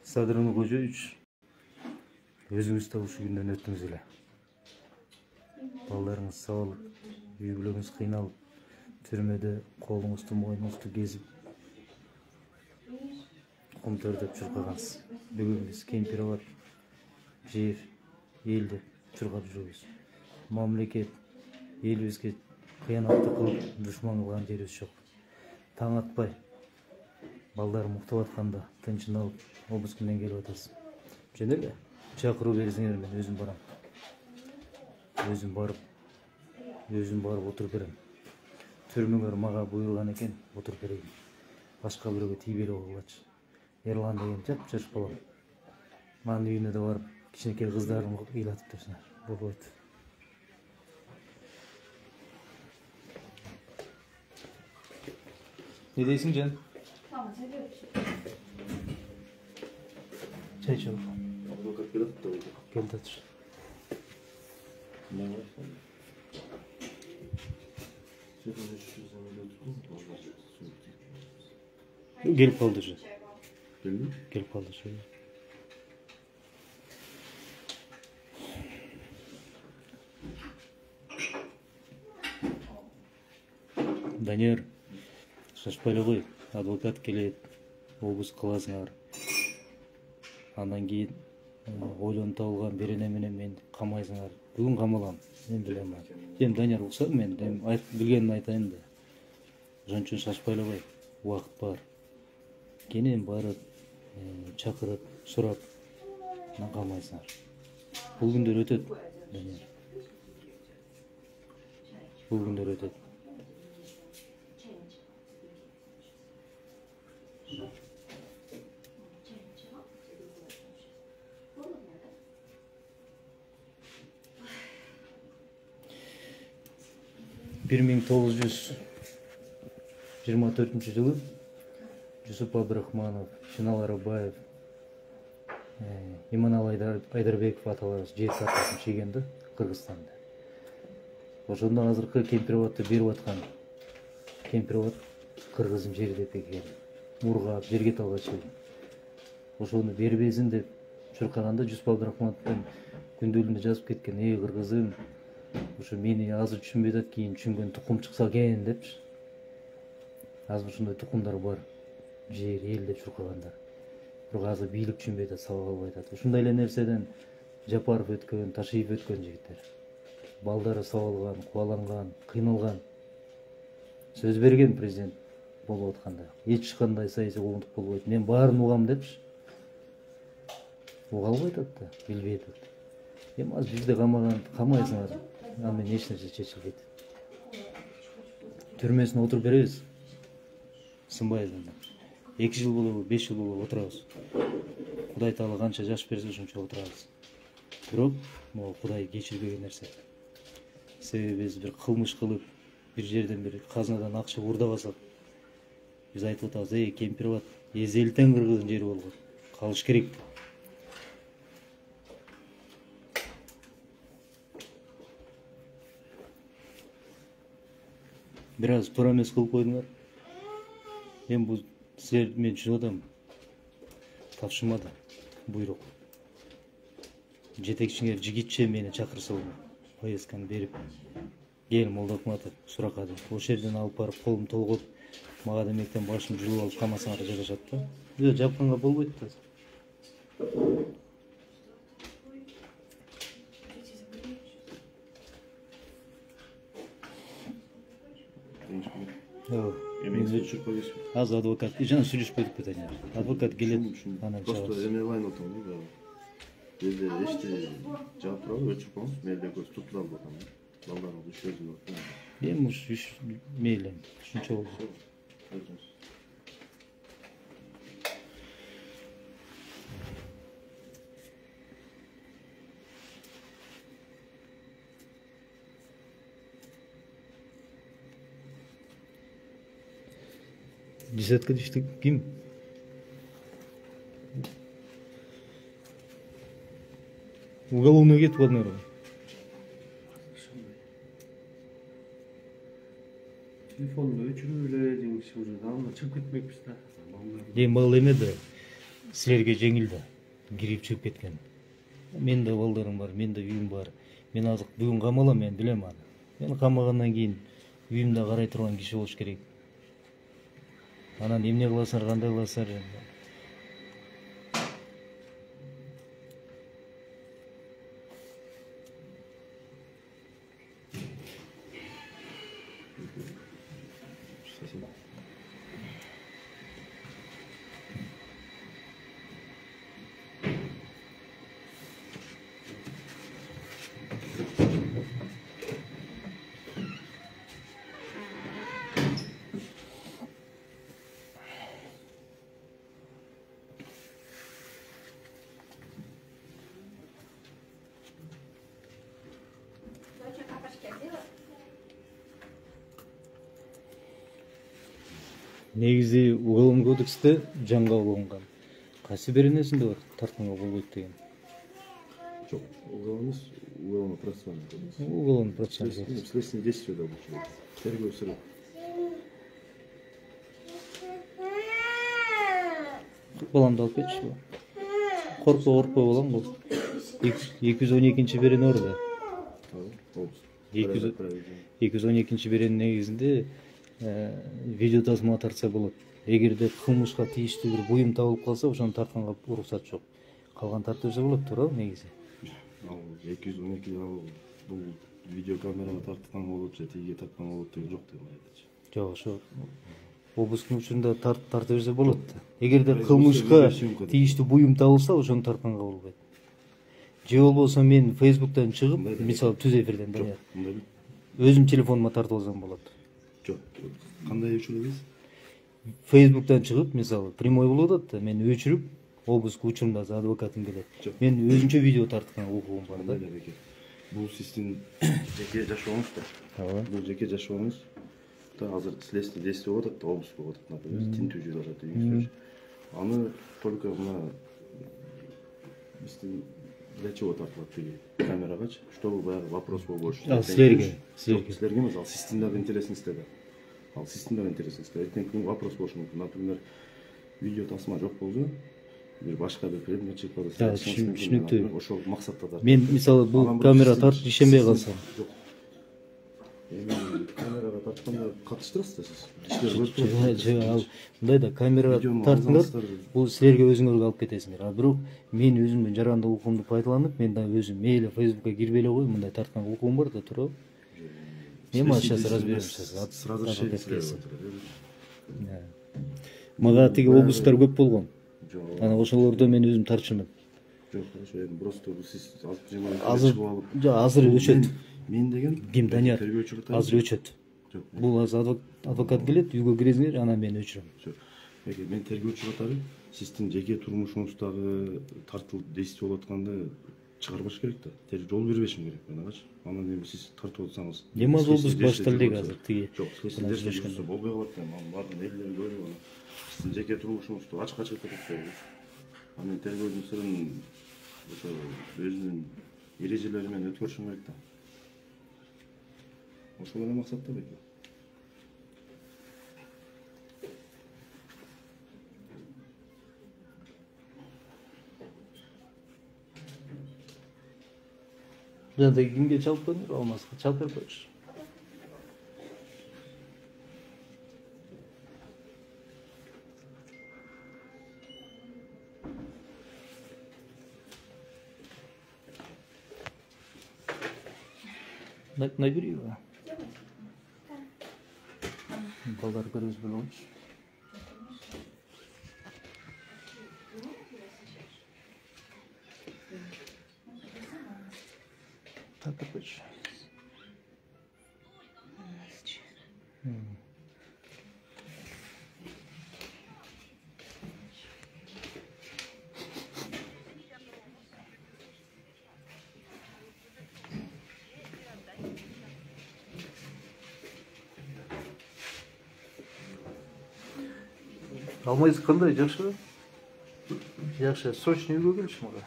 Садырымы көжө 3. Өзүңүз да ушул күндөн өттүңүз эле. Балдарыңыз сабалып, үй бүлөгүңүз кыйналып, түрмөдө колуңузду мойнуңузду кезип, кум төрдөп чуркагансыз. Бүгүн биз кемпироват, жер, эл деп чуркап жүрөбүз. Мамлекет элибизге кыянаттык кылып, душман кылган жерибиз жок. Таң атпай, балдарым уктап атканда тынчын алып, обыск менен келип атасыз. Жөн эле чакыруу берсеңер мен өзүм барам. Өзүм барып отуруп берем. Түрмөңөр мага буйруган экен, отуруп берейин. Башка бирөөгө тийбей койгулачы. Эрлан деген жап-жаш балам. Манын үйүнө да барып, кичинекей кыздарын ыйлатып турсуңар. Болбойт. Не дейсиң, Жан? Мама, заберешь. Чай чабыр. Адвокат келет да ойду. Келди атыр. Келип калды же. Келди? Келип калды же. Данияр, шашпай эле кой. Адвокат келет, обыск кыласыңар. Андан кийин ойлонуп табылган бир эне менен мени камайсыңар. Бүгүн камалам. Мен билем. Эми Данияр укса мен билгенимди айтайын да. Ошон үчүн шашпайлабай, убакыт бар. Кенен барып, чакырып, сурап, камайсыңар. Бул күндөр өтөт, Данияр. Бул күндөр өтөт. Bir 1924 жылы Жусуп Абдрахманов, Шынал Арабаев, Иманал Айдарбеков аталарыбыз жер картасын чийген да Кыргызстанда. Ошондо азыркы Кемпирабадты берип аткан Кемпирабад кыргыздын жери деп экен. Мургап, жерге талгачы. Ошону бербесин деп чуркаганда Жусуп Абдрахмановдун күндөлүгүндө жазып кеткен: "Эй кыргызым, ошо мени азыр түшүнбөй атат, кийин түшүнгөн тукум чыкса экен" депчи. Азыр ушундай тукумдар бар. Жер, эл деп чуркагандар. Бирок азыр бийлик түшүнбөй атат, сабак албай атат. Ушундай эле нерседен Жапаров өткөн, Ташиев өткөн жигиттер. Балдары сабалган, кубаланган, кыйналган. Сөз берген президент болуп атканда. Эч кандай саясий куугунтук болбойт. Мен баарын угам депчи. Уга албай атат да, билбей атат. Эми азыр бизде камайсыңар. Аны эч нерсе чечилбейт. Түрмөсүнө отуруп беребиз. Сынбайбыз. 2 жыл болобу, 5 жыл болобу отурабыз. Кудай Таала канча жаш берсе ошончо отурабыз. Бирок могу Кудай кечирбеген нерсе. Себеби биз бир кылмыш кылып, бир жерден бир казынадан акча уурдабасак, биз айтып атабыз: "Эй, Кемпирабад эзелтен кыргыздын жери болгон. Калыш керек." Бир аз туура эмес кылып койдуңар. Эми бул силер мен түшүнүп атам. Тапшырмады буйрук. Жетекчиңер жигитче мени чакырса болот. Повестканы берип, кел Молдокматов суракка деп. Ошол жерден алып барып колум толгоп, мага демектен башым жулуп алып камасаңар жарашат да. Бизде жапканга болбойт да. Аз адвокат, жана сүйлөшпөдүк бе Данияр? Адвокат келет, анан Просто эмелайн отурдум да. Бизде эчти жаап турабы, өчүп коңуз, мелде көз тутулап атам. Балдарым үч өзүм отурдум. Эми уш мейли, ушунча болду. Десятка дешти ким? Уголовный кетип калды, наверное. Телефонду өчүрүп эле деңиши уже давно чыгып кетмекпиз да. Эми бала эме да силерге жеңил да кирип чыгып кеткен. Менин да балдарым бар, менин да үйүм бар. Мен азыр бүгүн камалам, мен билем аны. Мен камагандан кийин үйүмдө карай турган киши болуш керек. Анан эмне кыласыңар, кандай кыласыңар? Негизи уголовный кодексте жанга болгон. Кайсы бир нерсинде бар, тартканга болбойт деген. Жок, уголовный процессуальный кодекс. Уголовный процессуальный кодекс. Следственные действия да получается. Тергөө сүрөт. Баламды алып кетчи. Коркпой балам бул. 212 берен орду. 212 беренин негизинде видео тасма тартса болот. Эгерде кылмышка тийиштүү бир буюм табылып калса, ошону тартканга уруксат жок. калган тартып берсе болот туурабы негизи? Ал 212 ал бул видео камерага тарткан болот же тиги тарткан болот деген жок дейм айтачы. Жок, ошо обыскын учурунда тартып берсе болот да. Эгерде кылмышка тийиштүү буюм табылса, ошону тартканга болбойт. Же болбосо мен Facebook'тан чыгып, мисалы түз эфирден да өзүм телефонума тартып алсам болот. Жок. Кандай учур дейсиз? Facebook'тан чыгып, мисалы прямой болуп атат да, мен өчүрүп, обыск учурунда адвокатым келет. Мен өзүнчө видео тарткан укугум бар да. Бул сиздин жеке жашооңуз да. Ооба. Бул жеке жашооңуз да азыр следствие действие болуп атат, обыск болуп атат, например, тинтүү жүрүп атат үйүңүздө. Аны только мына биздин для чего тартылат тиги камерагачы, чтобы баягы вопрос болбош. Силерге эмес, ал сиздин дагы интересиңизде да. Ал сиздин дагы интересиңизде. Эртең күн вопрос болушу мүмкүн. Например, видео тасма жок болсо, бир башка бир предмет чыгып калса, түшүнүктүү. ошол максатта тартылат. Мен мисалы бул камера тартып ишенбей калсам. Жок. Эми камерага тартканда катыштырасыз да сиз. Ал мындай да камерага тарттыңдар, бул силерге өзүңөргө алып кетесиңер. А бирок мен өзүмдүн жарандык укугумду пайдаланып, мен да өзүм мейли Facebook'ка кирбей эле кой, мындай тарткан укугум бар да, туурабы? Эми сейчас разберемся. Сразу Мага тиги обыскдар көп болгон. Анан ошолордо мен өзүм тартчумун. Жок, хорошо, эми просто сиз Азыр өчөт. Мен деген Ким Данияр? Азыр өчөт. Жок. Бул азыр адвокат келет, үйгө киресиңер, анан мен өчүрөм. Мен тергөөчү катары сиздин жеке турмушуңуздагы тартылып действие болуп атканды чыгарбаш керек да. Жол бербешим керек мен агачы. Анан эми сиз тартып атсаңыз. Эми азыр обыск башталды азыр тиги. Жок, сиздер болбой калат эми. Анын баардыгын элдер көрүп анан сиздин жеке турмушуңузду ачык кетет. Анын тергөөдүн сырын ошо өзүнүн эрежелери менен өткөрүшүм керек да. Ошол эле максатта бек. Жада кимге чалып бердиңер, болмаса чалып берип коюш. Набери его. Балдар көрүз болоңуз. Так, короче. Алмайсыз кандай, жакшыбы? Жакшы, срочно үйгө келчи мага.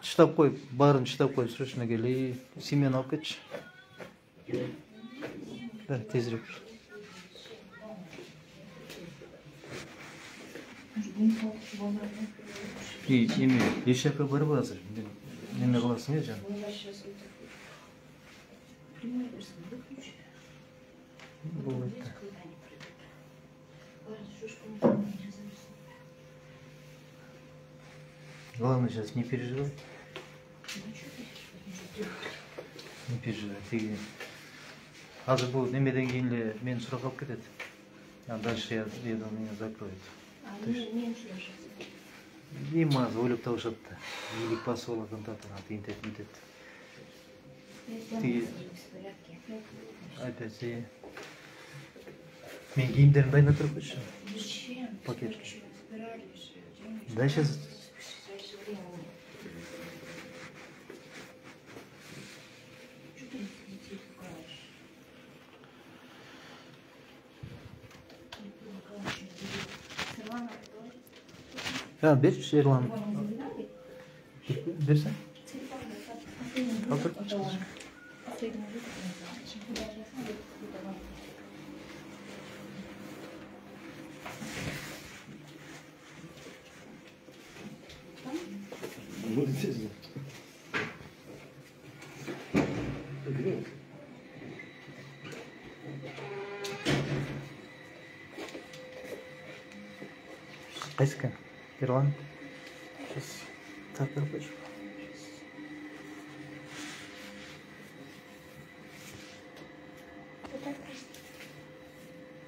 Штаб кой, барын штаб кой, срочно кел и семьяны алып кетчи. Да, тезирээк. Эми эч жака барбы азыр? Неме кыласың жаным? Главное сейчас не переживай. Не переживай. Ты... Азыр бул немеден кийин эле мен сурак алып кетет. А дальше я еду, меня закроют. Эми азыр ойлоп табышат да. Бийлик басып алган татына тинтет. Тиги опять мен кийимдеримди дайындап туруп койчу. Пакет. Да сейчас. Ha, bir Ерлан. Берсең. Алдырып чыгыш. Кайсыкы? Ерлан. Так, рабочий.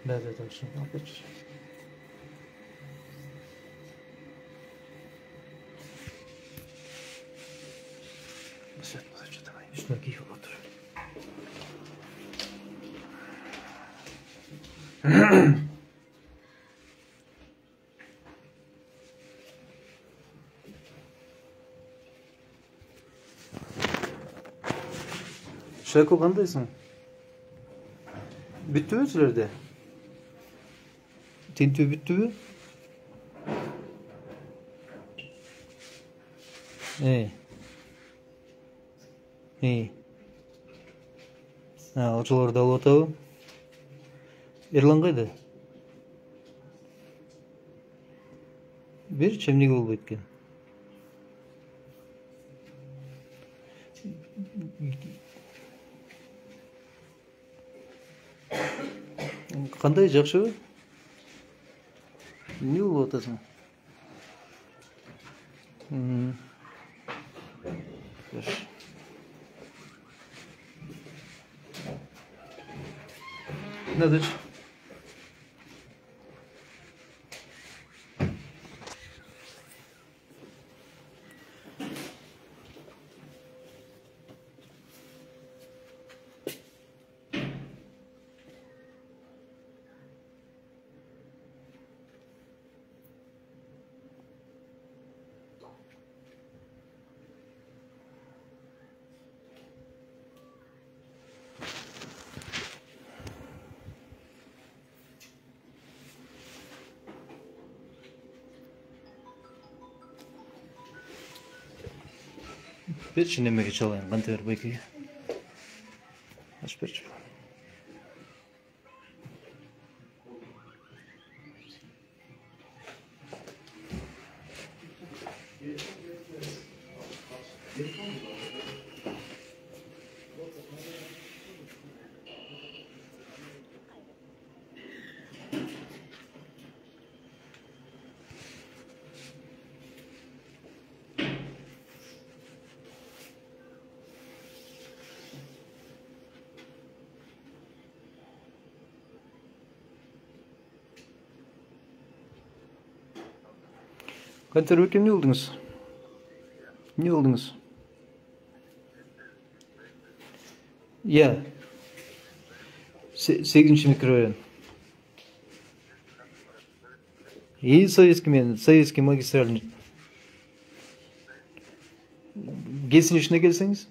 Да, точно. Рабочий. Что давай? Что какие фото? Шайко қандайсың? Бүтті бе сілерде? Тенту бүтті бе? Алшыларды алып атабы? Ерлан қайда? Бер, чемнеге болып еткен. Қандай жақсы бе? Не болып атасың? Надо же. Берші немеге çalayım, қанты бер байкеге. Аш берші. Kanter bakayım ne oldunuz? Ne oldunuz? Ya. 8. микрорайон. И советский магистральный. Gelsin işine gelseniz.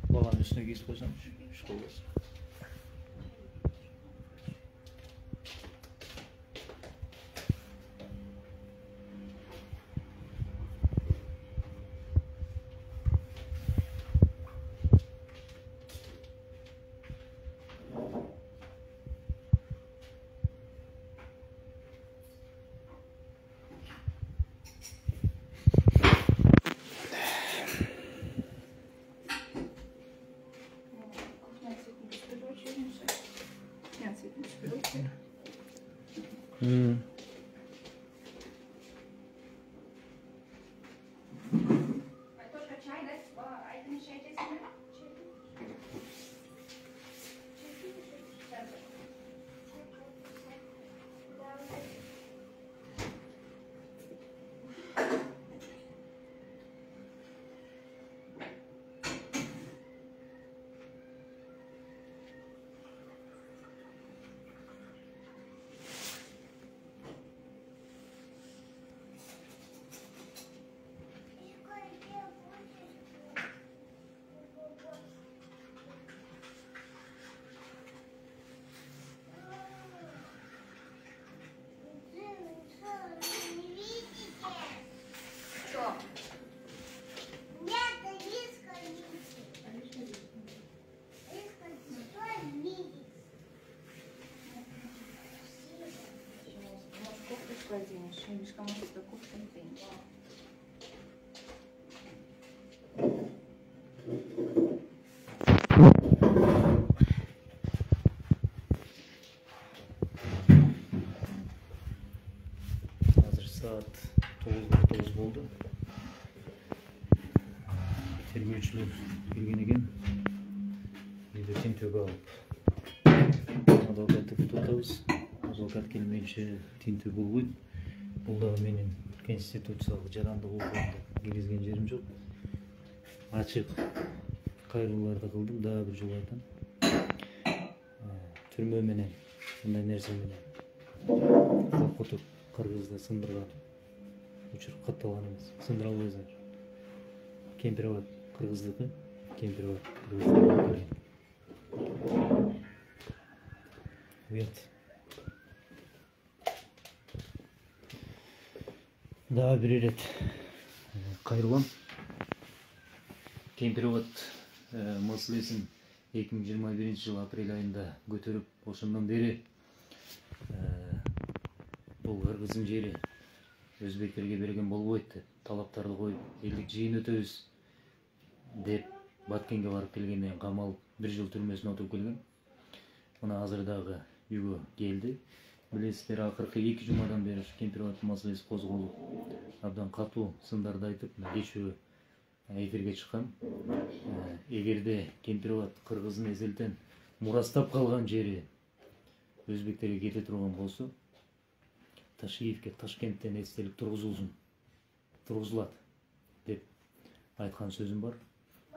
Баланın üstüne giysi koysam şu olursa. Владимирович, немножко масло кушать деньги. Hazır saat 9:49 bo'ldi. Tergovchilar kelgan ekan. Endi tintuga olib advokatni kutamiz. Advokat kelmeyince tintuv bo'lmaydi. Бұл да менің конституциялық жарандық оқуымда киргизген жерім жоқ. Ашық кайрылууларды кылдым дагы бир жолу айтам. Түрмө менен мындай нерсе менен коркутуп кыргызды сындырган учур катталган эмес. Сындыра албайсыңар. Кемпирабад кыргыздыкы, Кемпирабад кыргыздыкы. Уят. Daha bir ret kayırılan Kemпирабад маселесин 2021 жыл апрель айында көтөрүп ошондон бери бул кыргыздын жери өзбектерге берген болбойт деп талаптарды коюп элдик жыйын өтөбүз деп Баткенге барып келгенден кийин камалып 1 жыл түрмөсүнө отуруп келген. Мына азыр дагы үйгө келди. Билесиздер, акыркы 2 жумадан бери Кемпирабад маселеси козголуп, абдан катуу сындарды айтып, кечөө эфирге чыккан. Эгерде Кемпирабад кыргыздын эзелтен мурастап калган жери өзбектерге кете турган болсо, Ташиевке Ташкенттен эстелик тургузулат деп айткан сөзүм бар.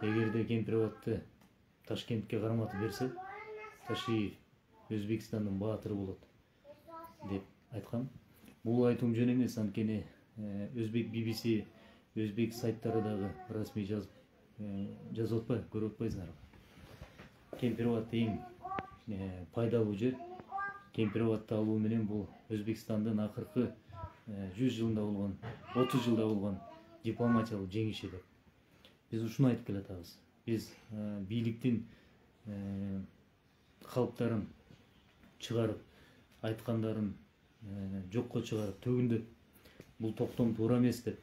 Эгерде Кемпирабадты Ташкентке карматып берсе, Ташиев Өзбекстандын баатыры болот деп айткан. Бул айтуум жөн эмес, анткени Өзбек BBC, Өзбек сайттары дагы расмий жазып атпайбы, көрүп атпайсыңарбы? Кемпирабад эң пайдалуу жер. Кемпирабадты алуу менен бул Өзбекстандын акыркы 100 жылында болгон, 30 жылда болгон дипломатиялык жеңиши деп. Биз ушуну айтып келатабыз. Биз бийликтин калыптарын чыгарып, айткандарын жокко чыгарып, төгүндөп, бул токтом туура эмес деп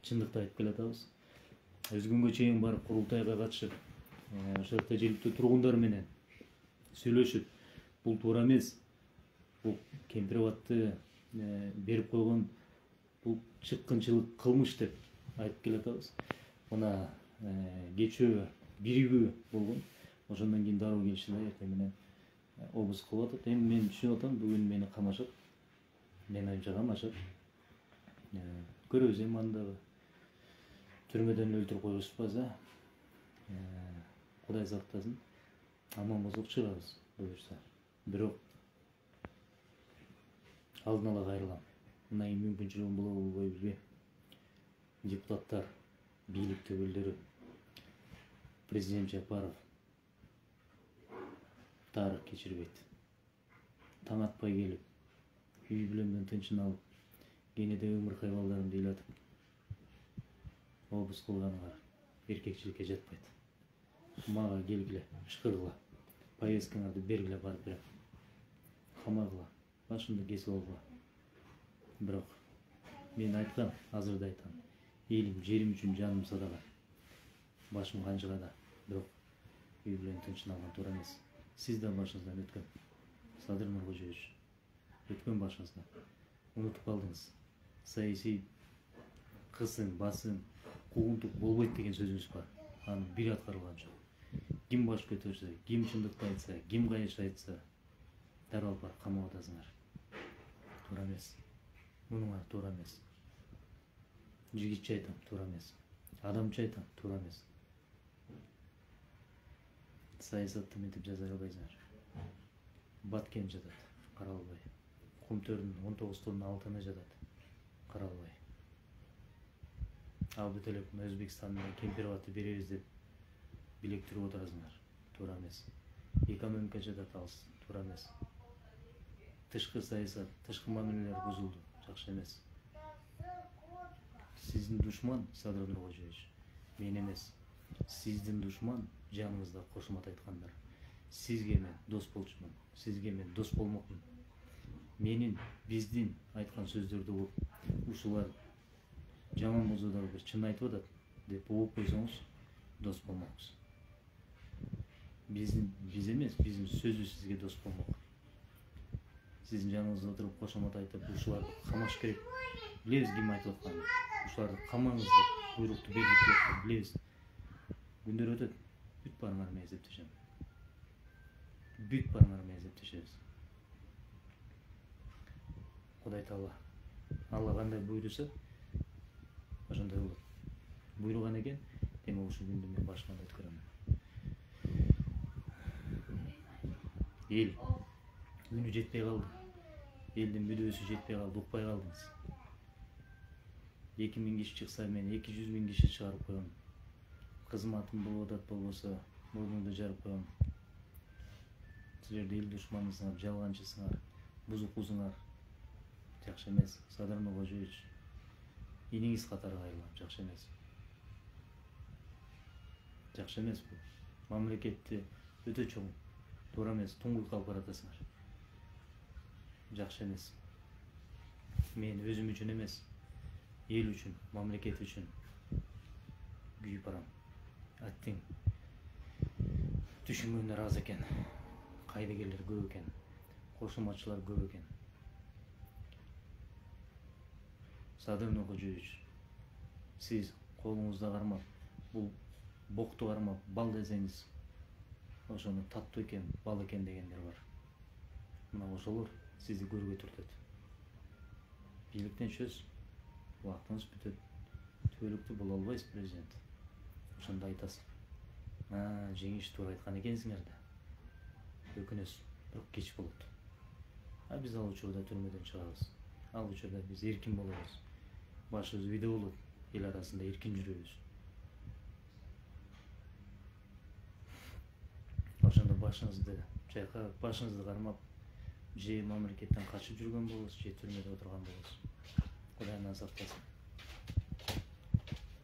чындыкты айтып келатабыз. Өз күнгө чейин барып курултайга катышып, ошол жакта жергиликтүү тургундар менен сүйлөшүп, бул туура эмес. Бул Кемпирабадты берип койгон бул чыккынчылык кылмыш деп айтып келатабыз. Мына кечөө биригүү болгон. Ошондон кийин дароо келишти да, эртең менен обыск кылып атат. Эми мен түшүнүп атам, бүгүн мени камашат. Мен оюмча камашат. Көрөбүз эми андагы түрмөдөн өлтүрүп койбошпаса, Кудай сактасын. Аман болсок чыгабыз, буюрса. Бирок алдын ала кайрылам. Мына мүмкүнчүлүгүм болобу билбейм. Депутаттар, бийлик өкүлдөрү, президент Жапаров тарых кечирбейт. Таң атпай келип, үй бүлөмдөн тынчын алып, кенеде өмүр кайбалдарын ыйлатып, обыс кылганыңар эркекчиликке жатпайт. Мага келгиле, ышкыргыла, повесткаңарды бергиле, барып берем. Камагыла, башымды кесип алгыла. Бирок мен айткам, азыр да айтам. Элим, жерим үчүн жаным садага. Башым канчыгада. Бирок үй бүлөм тынчын алган туура эмес. Siz de başınızdan ötken. Sadır Nurgocevich. Ötken başınızdan. Unutup kaldınız. Sayısı kısın, basın, kuğuntuk bolboyt деген sözünüz var. Anı bir atkarılan çok. Kim baş götürse, kim çındıkta aytsa, kim kayış aytsa, daral var, kama odasınlar. Tuğra emez. Bunun var, tuğra emez. Jigitçi aytam, tuğra emez. Adamçı aytam, tuğra emez. Саясатты ментип жаза албайсыңар. Баткен жатат, Каралбай. Кумтөрдүн 19 тонна алтыны жатат, Каралбай. Ал бүт эле Өзбекстандын Кемпирабадты беребиз деп билек туруп отурасыңар. Туура эмес. Экономика жатат, алыс, туура эмес. Тышкы саясат, тышкы мамилелер бузулду, жакшы эмес. Сиздин душман Садыр Нургожевич, мен эмес. Сиздин душман жаныңызда кошумат айткандар. Сизге мен дос болчумун, сизге мен дос болмокмун. менин биздин айткан сөздөрдү угуп ушулар жаман болсо дагы бир чын айтып атат деп угуп койсоңуз дос болмокпуз. Биз эмес, биздин сөзү сизге дос болмок. Сиздин жаныңызда отуруп кошомот айтып ушуларды камаш керек. Билебиз ким айтып атканын. Ушуларды камаңыз деп буйрукту берип билебиз. Күндөр өтөт. Бүт барыңар менен эсептешем. Бүт барыңар менен эсептешебиз. Кудай Таала Алла кандай буйруса ошондой болот. Буйруган экен, демек ушул күндү мен башынан өткөрөм. Эл үнү жетпей калды. Элдин бүдөөсү жетпей калды, укпай калдыңыз. 2000 киши чыкса мен 200 000 киши чыгарып коем. Кызматым болуп атат болбосо мурнуңду жарып коем. Силерди эл душманысыңар, жалганчысыңар, бузукусуңар. Жакшы эмес. Садыр Нуркожоевич иниңиз катары кайрылам, жакшы эмес. Жакшы эмес бул. Мамлекетти өтө чоң, туура эмес, туңгуйга алып баратасыңар. Жакшы эмес. Мен өзүм үчүн эмес, эл үчүн, мамлекет үчүн күйүп барам. Аттең түшүнгөндөр аз экен, кайдыгерлер көп экен, кошумачылар көп экен. Садыр Нуркожоевич, сиз колуңузда кармап, бул бокту кармап, бал десеңиз, ошону таттуу экен, бал экен дегендер бар. Мына ошолор сизди көргө түртөт. Бийликтен чөз, убактыңыз бүтөт. Түбөлүктүү боло албайсыз президент. Ошондо айтасыз. Жеңиш туура айткан экенсиңер да. Өкүнөсүз, бирок кеч болот. Биз ал учурда түрмөдөн чыгабыз. Ал учурда биз эркин болобуз. Башыбыз үйдө болот, эл арасында эркин жүрөбүз. Ошондо башыңызды чайкап, башыңызды кармап, же мамлекеттен качып жүргөн болосуз, же түрмөдө отурган болосуз. Кудайдан сактасын.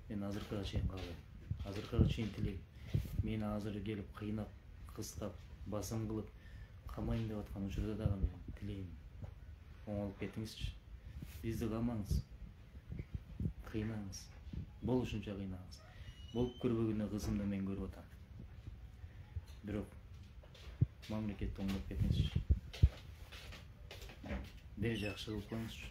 Мен азыркыга чейин калбайм. Азыркыга чейин тилейм. Мени азыр келип кыйнап, кыстап, басым кылып, камайын деп аткан учурда дагы мен тилейм. Оңолуп кетиңизчи. Бизди камаңыз. Кыйнаңыз. Болушунча кыйнаңыз. Болуп көрбөгүнө кызымды мен көрүп атам. Бирок мамлекетти оңдоп кетиңизчи. Бир жакшы кылып коюңузчу.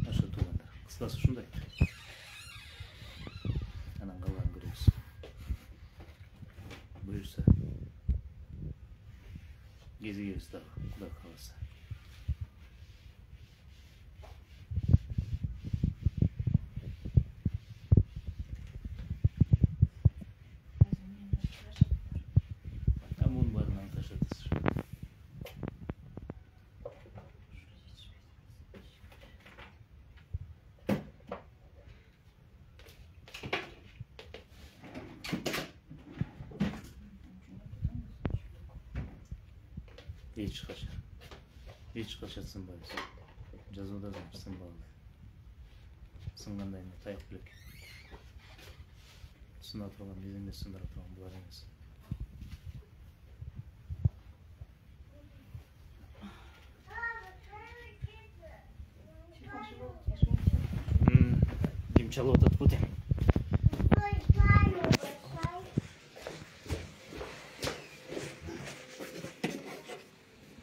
Ошо туугандар. Кыскасы ушундай. Анан калганын көрөбүз. Буюрса кезигебиз дагы, Кудай кааласа. Мунун баарын анташ атасыз. Эч качан сынбайбыз. Жазууда сынбагыла. Сынгандай эме таяк билек. Сына турган биз эмес, сындыра турган булар эмес. Ким чалып атат бу тем?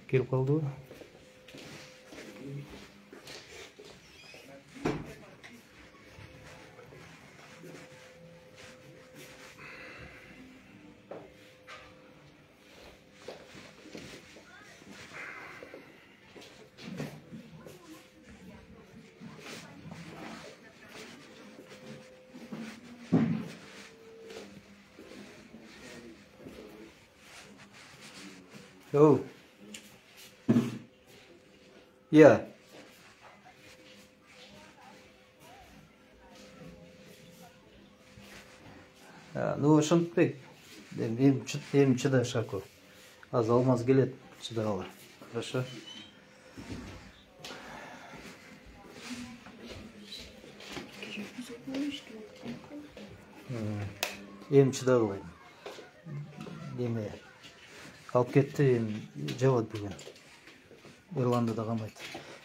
Келип калдыбы? Oh. Yeah. Ну, ошентпек. Эми чыда Шако. Аз алмаз келет, чыдагыла. Хорошо. Эми чыдагылайм. Деме. Алып кетти, эми жабат бүгүн. Ирландияда камайт.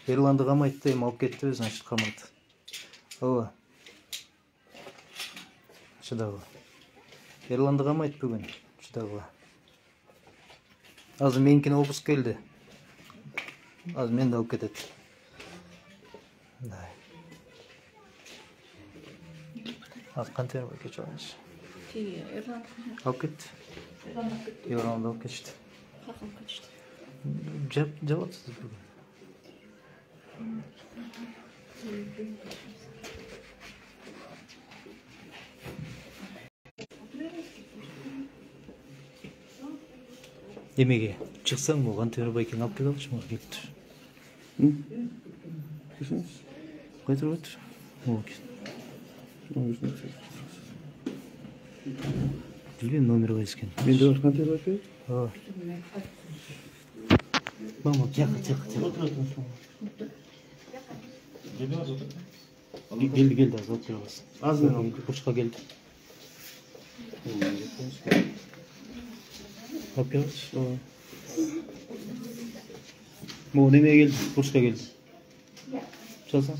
Ирландия камайт да эми алып кетти, значит камайт. Ооба. Чыдагыла. Ирландия камайт бүгүн. Чыдагыла. Азыр меникине обыск келди. Азыр мени да алып кетет. Az kanter var geç olmuş. Alıp gitti. Yorulanda alıp geçti. Kakıl kaçtı. Cevapsız bugün. Emege çıksan mı? Kanter bayken alıp gidiyormuş mu? Gitti. Hı? Kısınız? Götür götür. Bilmiyorum номер қайсыкен. Мен де контейнер bakayım. Aa. Mama yakın. Geldi az otur alsın. Az mı? Burçka geldi. Bakıyoruz. Bu nemeye geldi? Burçka geldi. Çalsan.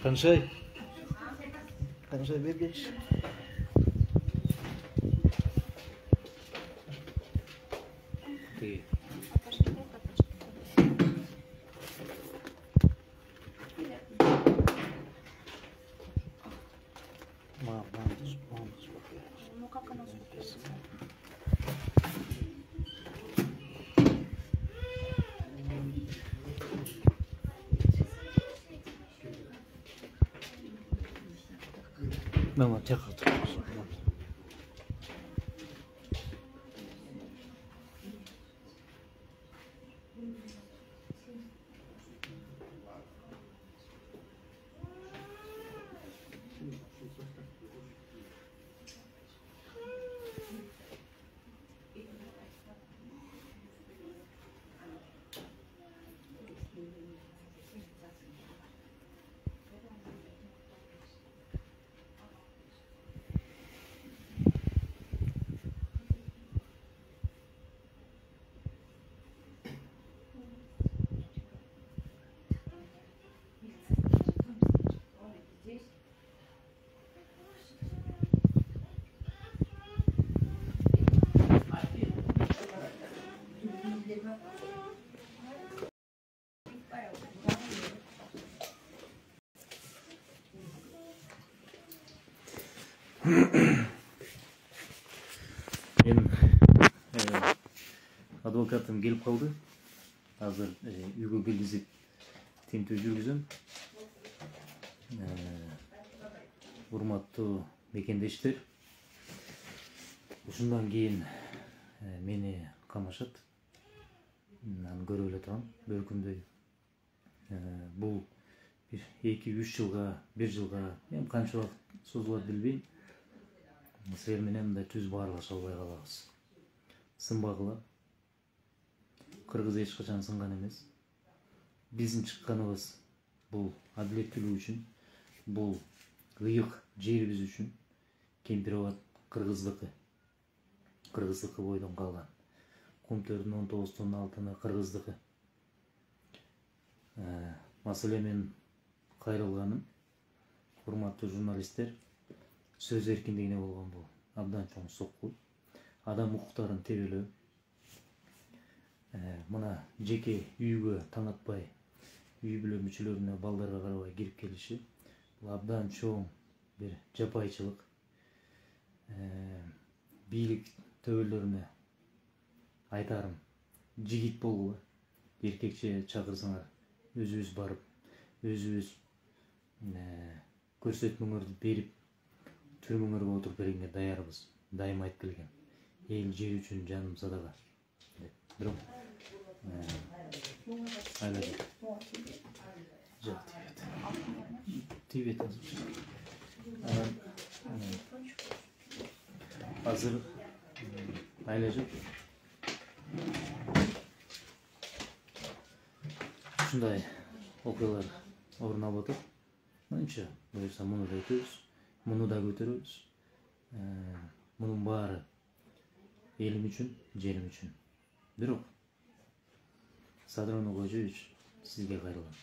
Kanşay bir geç. İyi. Ну как оно записано? Mama tek atır. Benim advokatım gelip kaldı. Hazır uygu bilgisi tintүү жүргүзөм. Урматтуу мекендештер, ушундан кийин мени камашат. Мен көрүп эле турам, бөркүмдөй. Бул 2-3 жылга, 1 жылга, эми канча убакыт созулат билбейм. Силер менен мындай түз баарлаша албай калабыз. Сынбагыла. Кыргыз эч качан сынган эмес. Биздин чыкканыбыз бул адилеттүүлүк үчүн, бул ыйык жерибиз үчүн. Кемпирабад кыргыздыкы. Кыргыздыкы бойдон калган. Кумтөрдүн 19 тонна алтыны кыргыздыкы. Маселе мен кайрылганым, урматтуу журналисттер, сөз эркиндигине болгон бул абдан чоң сокку. Адам укуктарын тебелөө. Мына жеке үйгө таң атпай, үй бүлө мүчөлөрүнө балдарга карабай кирип келиши бул абдан чоң бир жапайчылык. Бийлик төбөлөрүнө айтарым, жигит болгула. Эркекче чакырсаңар, өзүбүз барып, өзүбүз көрсөтмөңөрдү берип, түрмөңөргө отуруп бергенге даярбыз. Дайым айтып келген. Эл жер үчүн жаным садага. Бирок айлады. Жок, тибет. Азыр айлажып. Ушундай окуялар орун алып атат. Мынча буюрса муну да өтөбүз, муну да көтөрөбүз. Мунун баары элим үчүн, жерим үчүн. Бирок Садрон Кожоевич сизге кайрылган.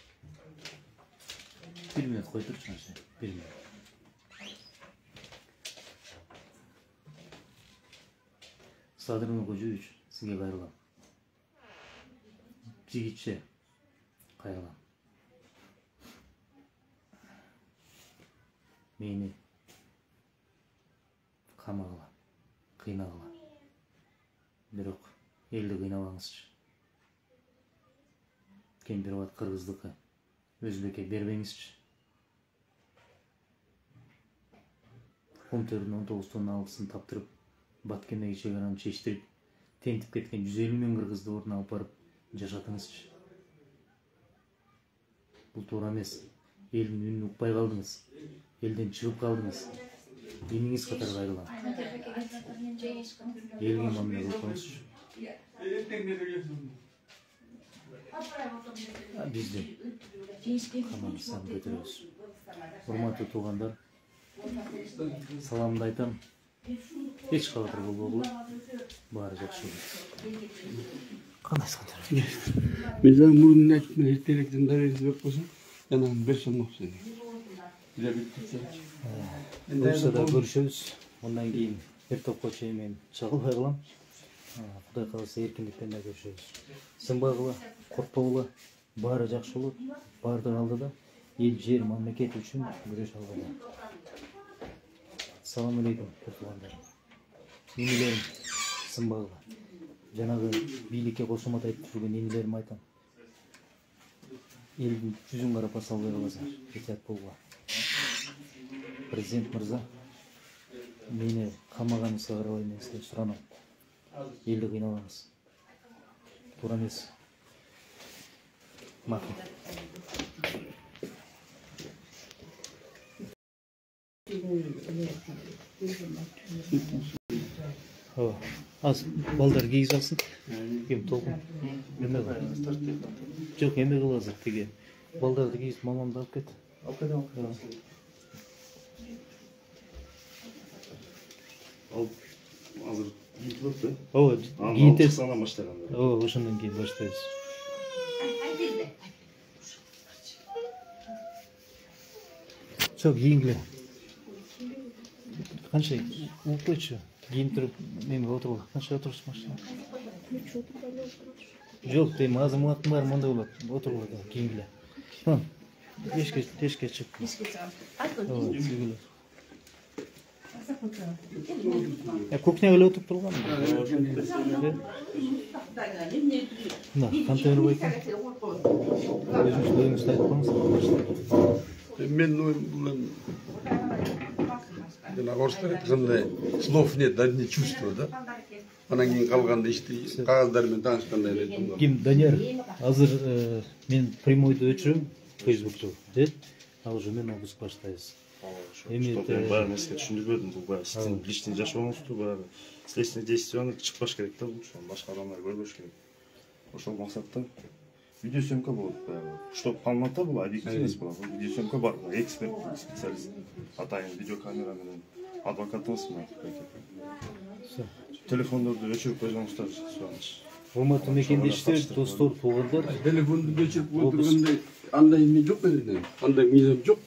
1 минут кой турчу, 1 минут. Садрон Кожоевич сизге кайрылган. Жигитче кайрылган. Мени камагыла, кыйнагыла. Бирок элди кыйнабаңызчы. Кембирбат кыргыздыкы өзбекке бербеңизчи. Комтөрдүн 19 тонна алтысын таптырып, Баткендеги чек-араны чечтирип, тентип кеткен 150 миң кыргызды ордуна алып барып жашатыңызчы. Бул туура эмес. Элдин үнүн укпай калдыңыз. Элден чыгып калдыңыз. Диниңиз катары кайрылган. Элге мамиле кылыңызчы. Бизди камаңыздан көтөрөбүз. Урматтуу туугандар, саламымды айтам. Эч кабатыр болбогула. Баары жакшы болот. Кандайсыңдар? Мен жаңа мурдун айтып, мен эртерээк дарыгыңызбек болсо, жанагы бир сом окшойт. Буюрса да көрүшөбүз. Андан кийин бир топко чейин мен чагылбай калам. Кудай кааласа эркиндиктен да көрүшөбүз. Сынбагыла, коркпогула, баары жакшы болот. Баардык алдыда эл, жер, мамлекет үчүн күрөш алгыла. Салам алейкум, туугандар. Ненелерим сынбагыла. Жанагы бийликке кошумат айтып жүргөн ненелерим айтам. Элдин жүзүн карап аса албай каласыңар. Этият болгула. Президент мырза, мени камаганыңызга карабай мен сизден суранам. Элди кыйнабаңыз. Туура эмес. Макул. Az балдар кийиз алсын. Кем толкун. Эме кыл. Жок, эме кыл азыр тиги. Балдарды кийиз мамамды алып кет. Алып кетем. Азыр кийип да? Ооба, кийинтесиз. Анан баштаганда. Ооба, ошондон кийин баштайбыз. Çok kiyingile. Kancha o'qituvchi kiyinib turib menga o'tirib qancha o'tirishni boshlaydi. Yo'q, deyman, hozir vaqtim bor, bunday bo'ladi. O'tirib oladi, kiyingile. Ha. Teshga chiq. Kухняga o'tirib turganmi? Na, qancha yurib ekan? O'zingiz aytib qo'yinglar. Men жаңағы орыстар айтқандай слов нет, одни чувства, да? Анан кийин калганда ишти кагаздар менен таанышкандай эле. Ким Данияр, азыр мен прямойду өчүрөм Facebook'та, де? Ал уже мен обыск баштайбыз. Эми баягы эмеске түшүндүрбөдүм, бул баягы сиздин личный жашооңузду, баягы следственный действияны чыкпаш керек да, бул башка адамдар көрбөш керек. Ошол максатта видеосъемка болот баягы. Чтоб калмата бул объективность болот. Видеосъемка бар, эксперт, специалист. Атайын видеокамера менен адвокатыбыз менен. Телефондорду өчүрүп койсоңуздар, сураныч. Урматтуу мекендештер, достор, туугандар. Телефонду өчүрүп отургандай андай эмне жок менен. Андай мыйзам жок.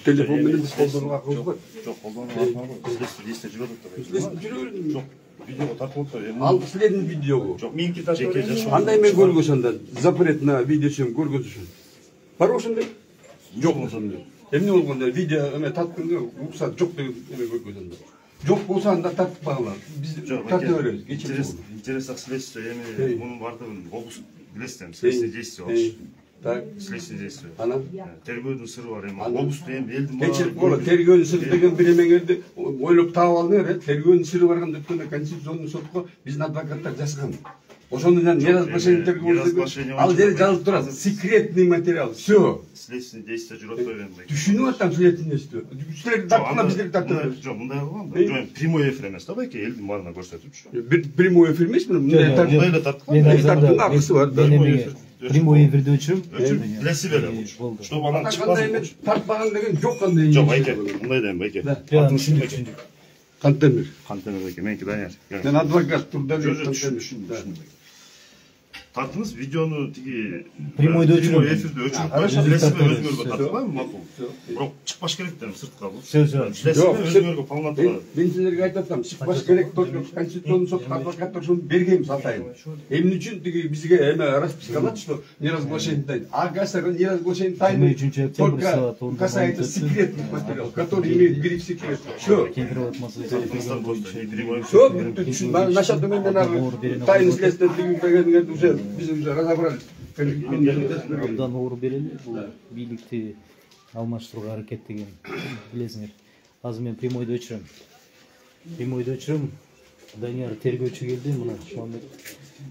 Телефон менен биз колдонууга акыбыз бар. Жок, колдонууга акыбыз бар. Следствие жүрөт атат. Жок. Видео тартып отур. Ал силердин видеого. Жок, меники тартып. Андай мен көргөзсөм анда запрет на видеосъемка көргөзүшүн. Бар ошондой? Жок ошондой. Эмне болгондо видео эме тартканда уруксат жок деген эме көргөзөндө. Жок болсо анда тартып багыла. Биз тартып беребиз. Интересно следствие эми мунун бардыгын обыск билесиздерби? Следственный действие болчу. Так, следственный действие. Анан тергөөдүн сыры бар эми. Обысты эми элдин кечирип болот. Тергөөнүн сыры деген бир эмеңерди ойлоп таап алыңар, тергөөнүн сыры барганда өткөндө конституционный сотко биздин адвокаттар жазган. Ошондон неразглашение тергөө ал жери жазылып турат. Секретный материал. Всё. Следственный действие жүрөт койгон. Түшүнүп атам следственный действие. Силер тартына биздер тартып. Жок, мындай кылган да. Жок, прямой эфир эмес да, байке элдин баарына көрсөтүпчү. Бир прямой эфир эмес, мындай тартып. Мындай эле тартып. Мен тартып акысы бар. Прямой эфирде өчүрүм. Өчүрүп билеси беле болду. Чтобы анан Кандай чыкпасын. эмес тартпаган деген жок кандай. Жок, байке. Мындай дейм, байке. Түшүндүк. Кантемир. Кантемир байке, меники Данияр. Мен адвокат турда Тартыңыз видеону тиги Прямойдо өчүрүм. эфирде өчүрүп билесиңби өзүңөргө тартпайбы макул. Бирок чыкпаш керек да сыртка бул. Билесиңби өзүңөргө полнотура. Мен силерге айтып атам, чыкпаш керек только конституционный суд адвокаттар ушуну бергенбиз атайын. Эмне үчүн тиги бизге эме расписка алат, что неразглашение тайны. А гасар неразглашение тайны только касается секретных материалов, которые имеют гриф секрет. Что? Все, насчет мен тайны следствия дегенге уже biz уже разобрались. Абдан оор берели, бул бийликти алмаштырууга аракеттеген билесиңер. Азыр мен прямойдо өчүрөм. Данияр тергөөчү келди, мына Шуамбек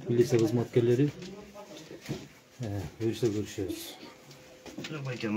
милиция кызматкерлери. Көрүшөбүз. Байке,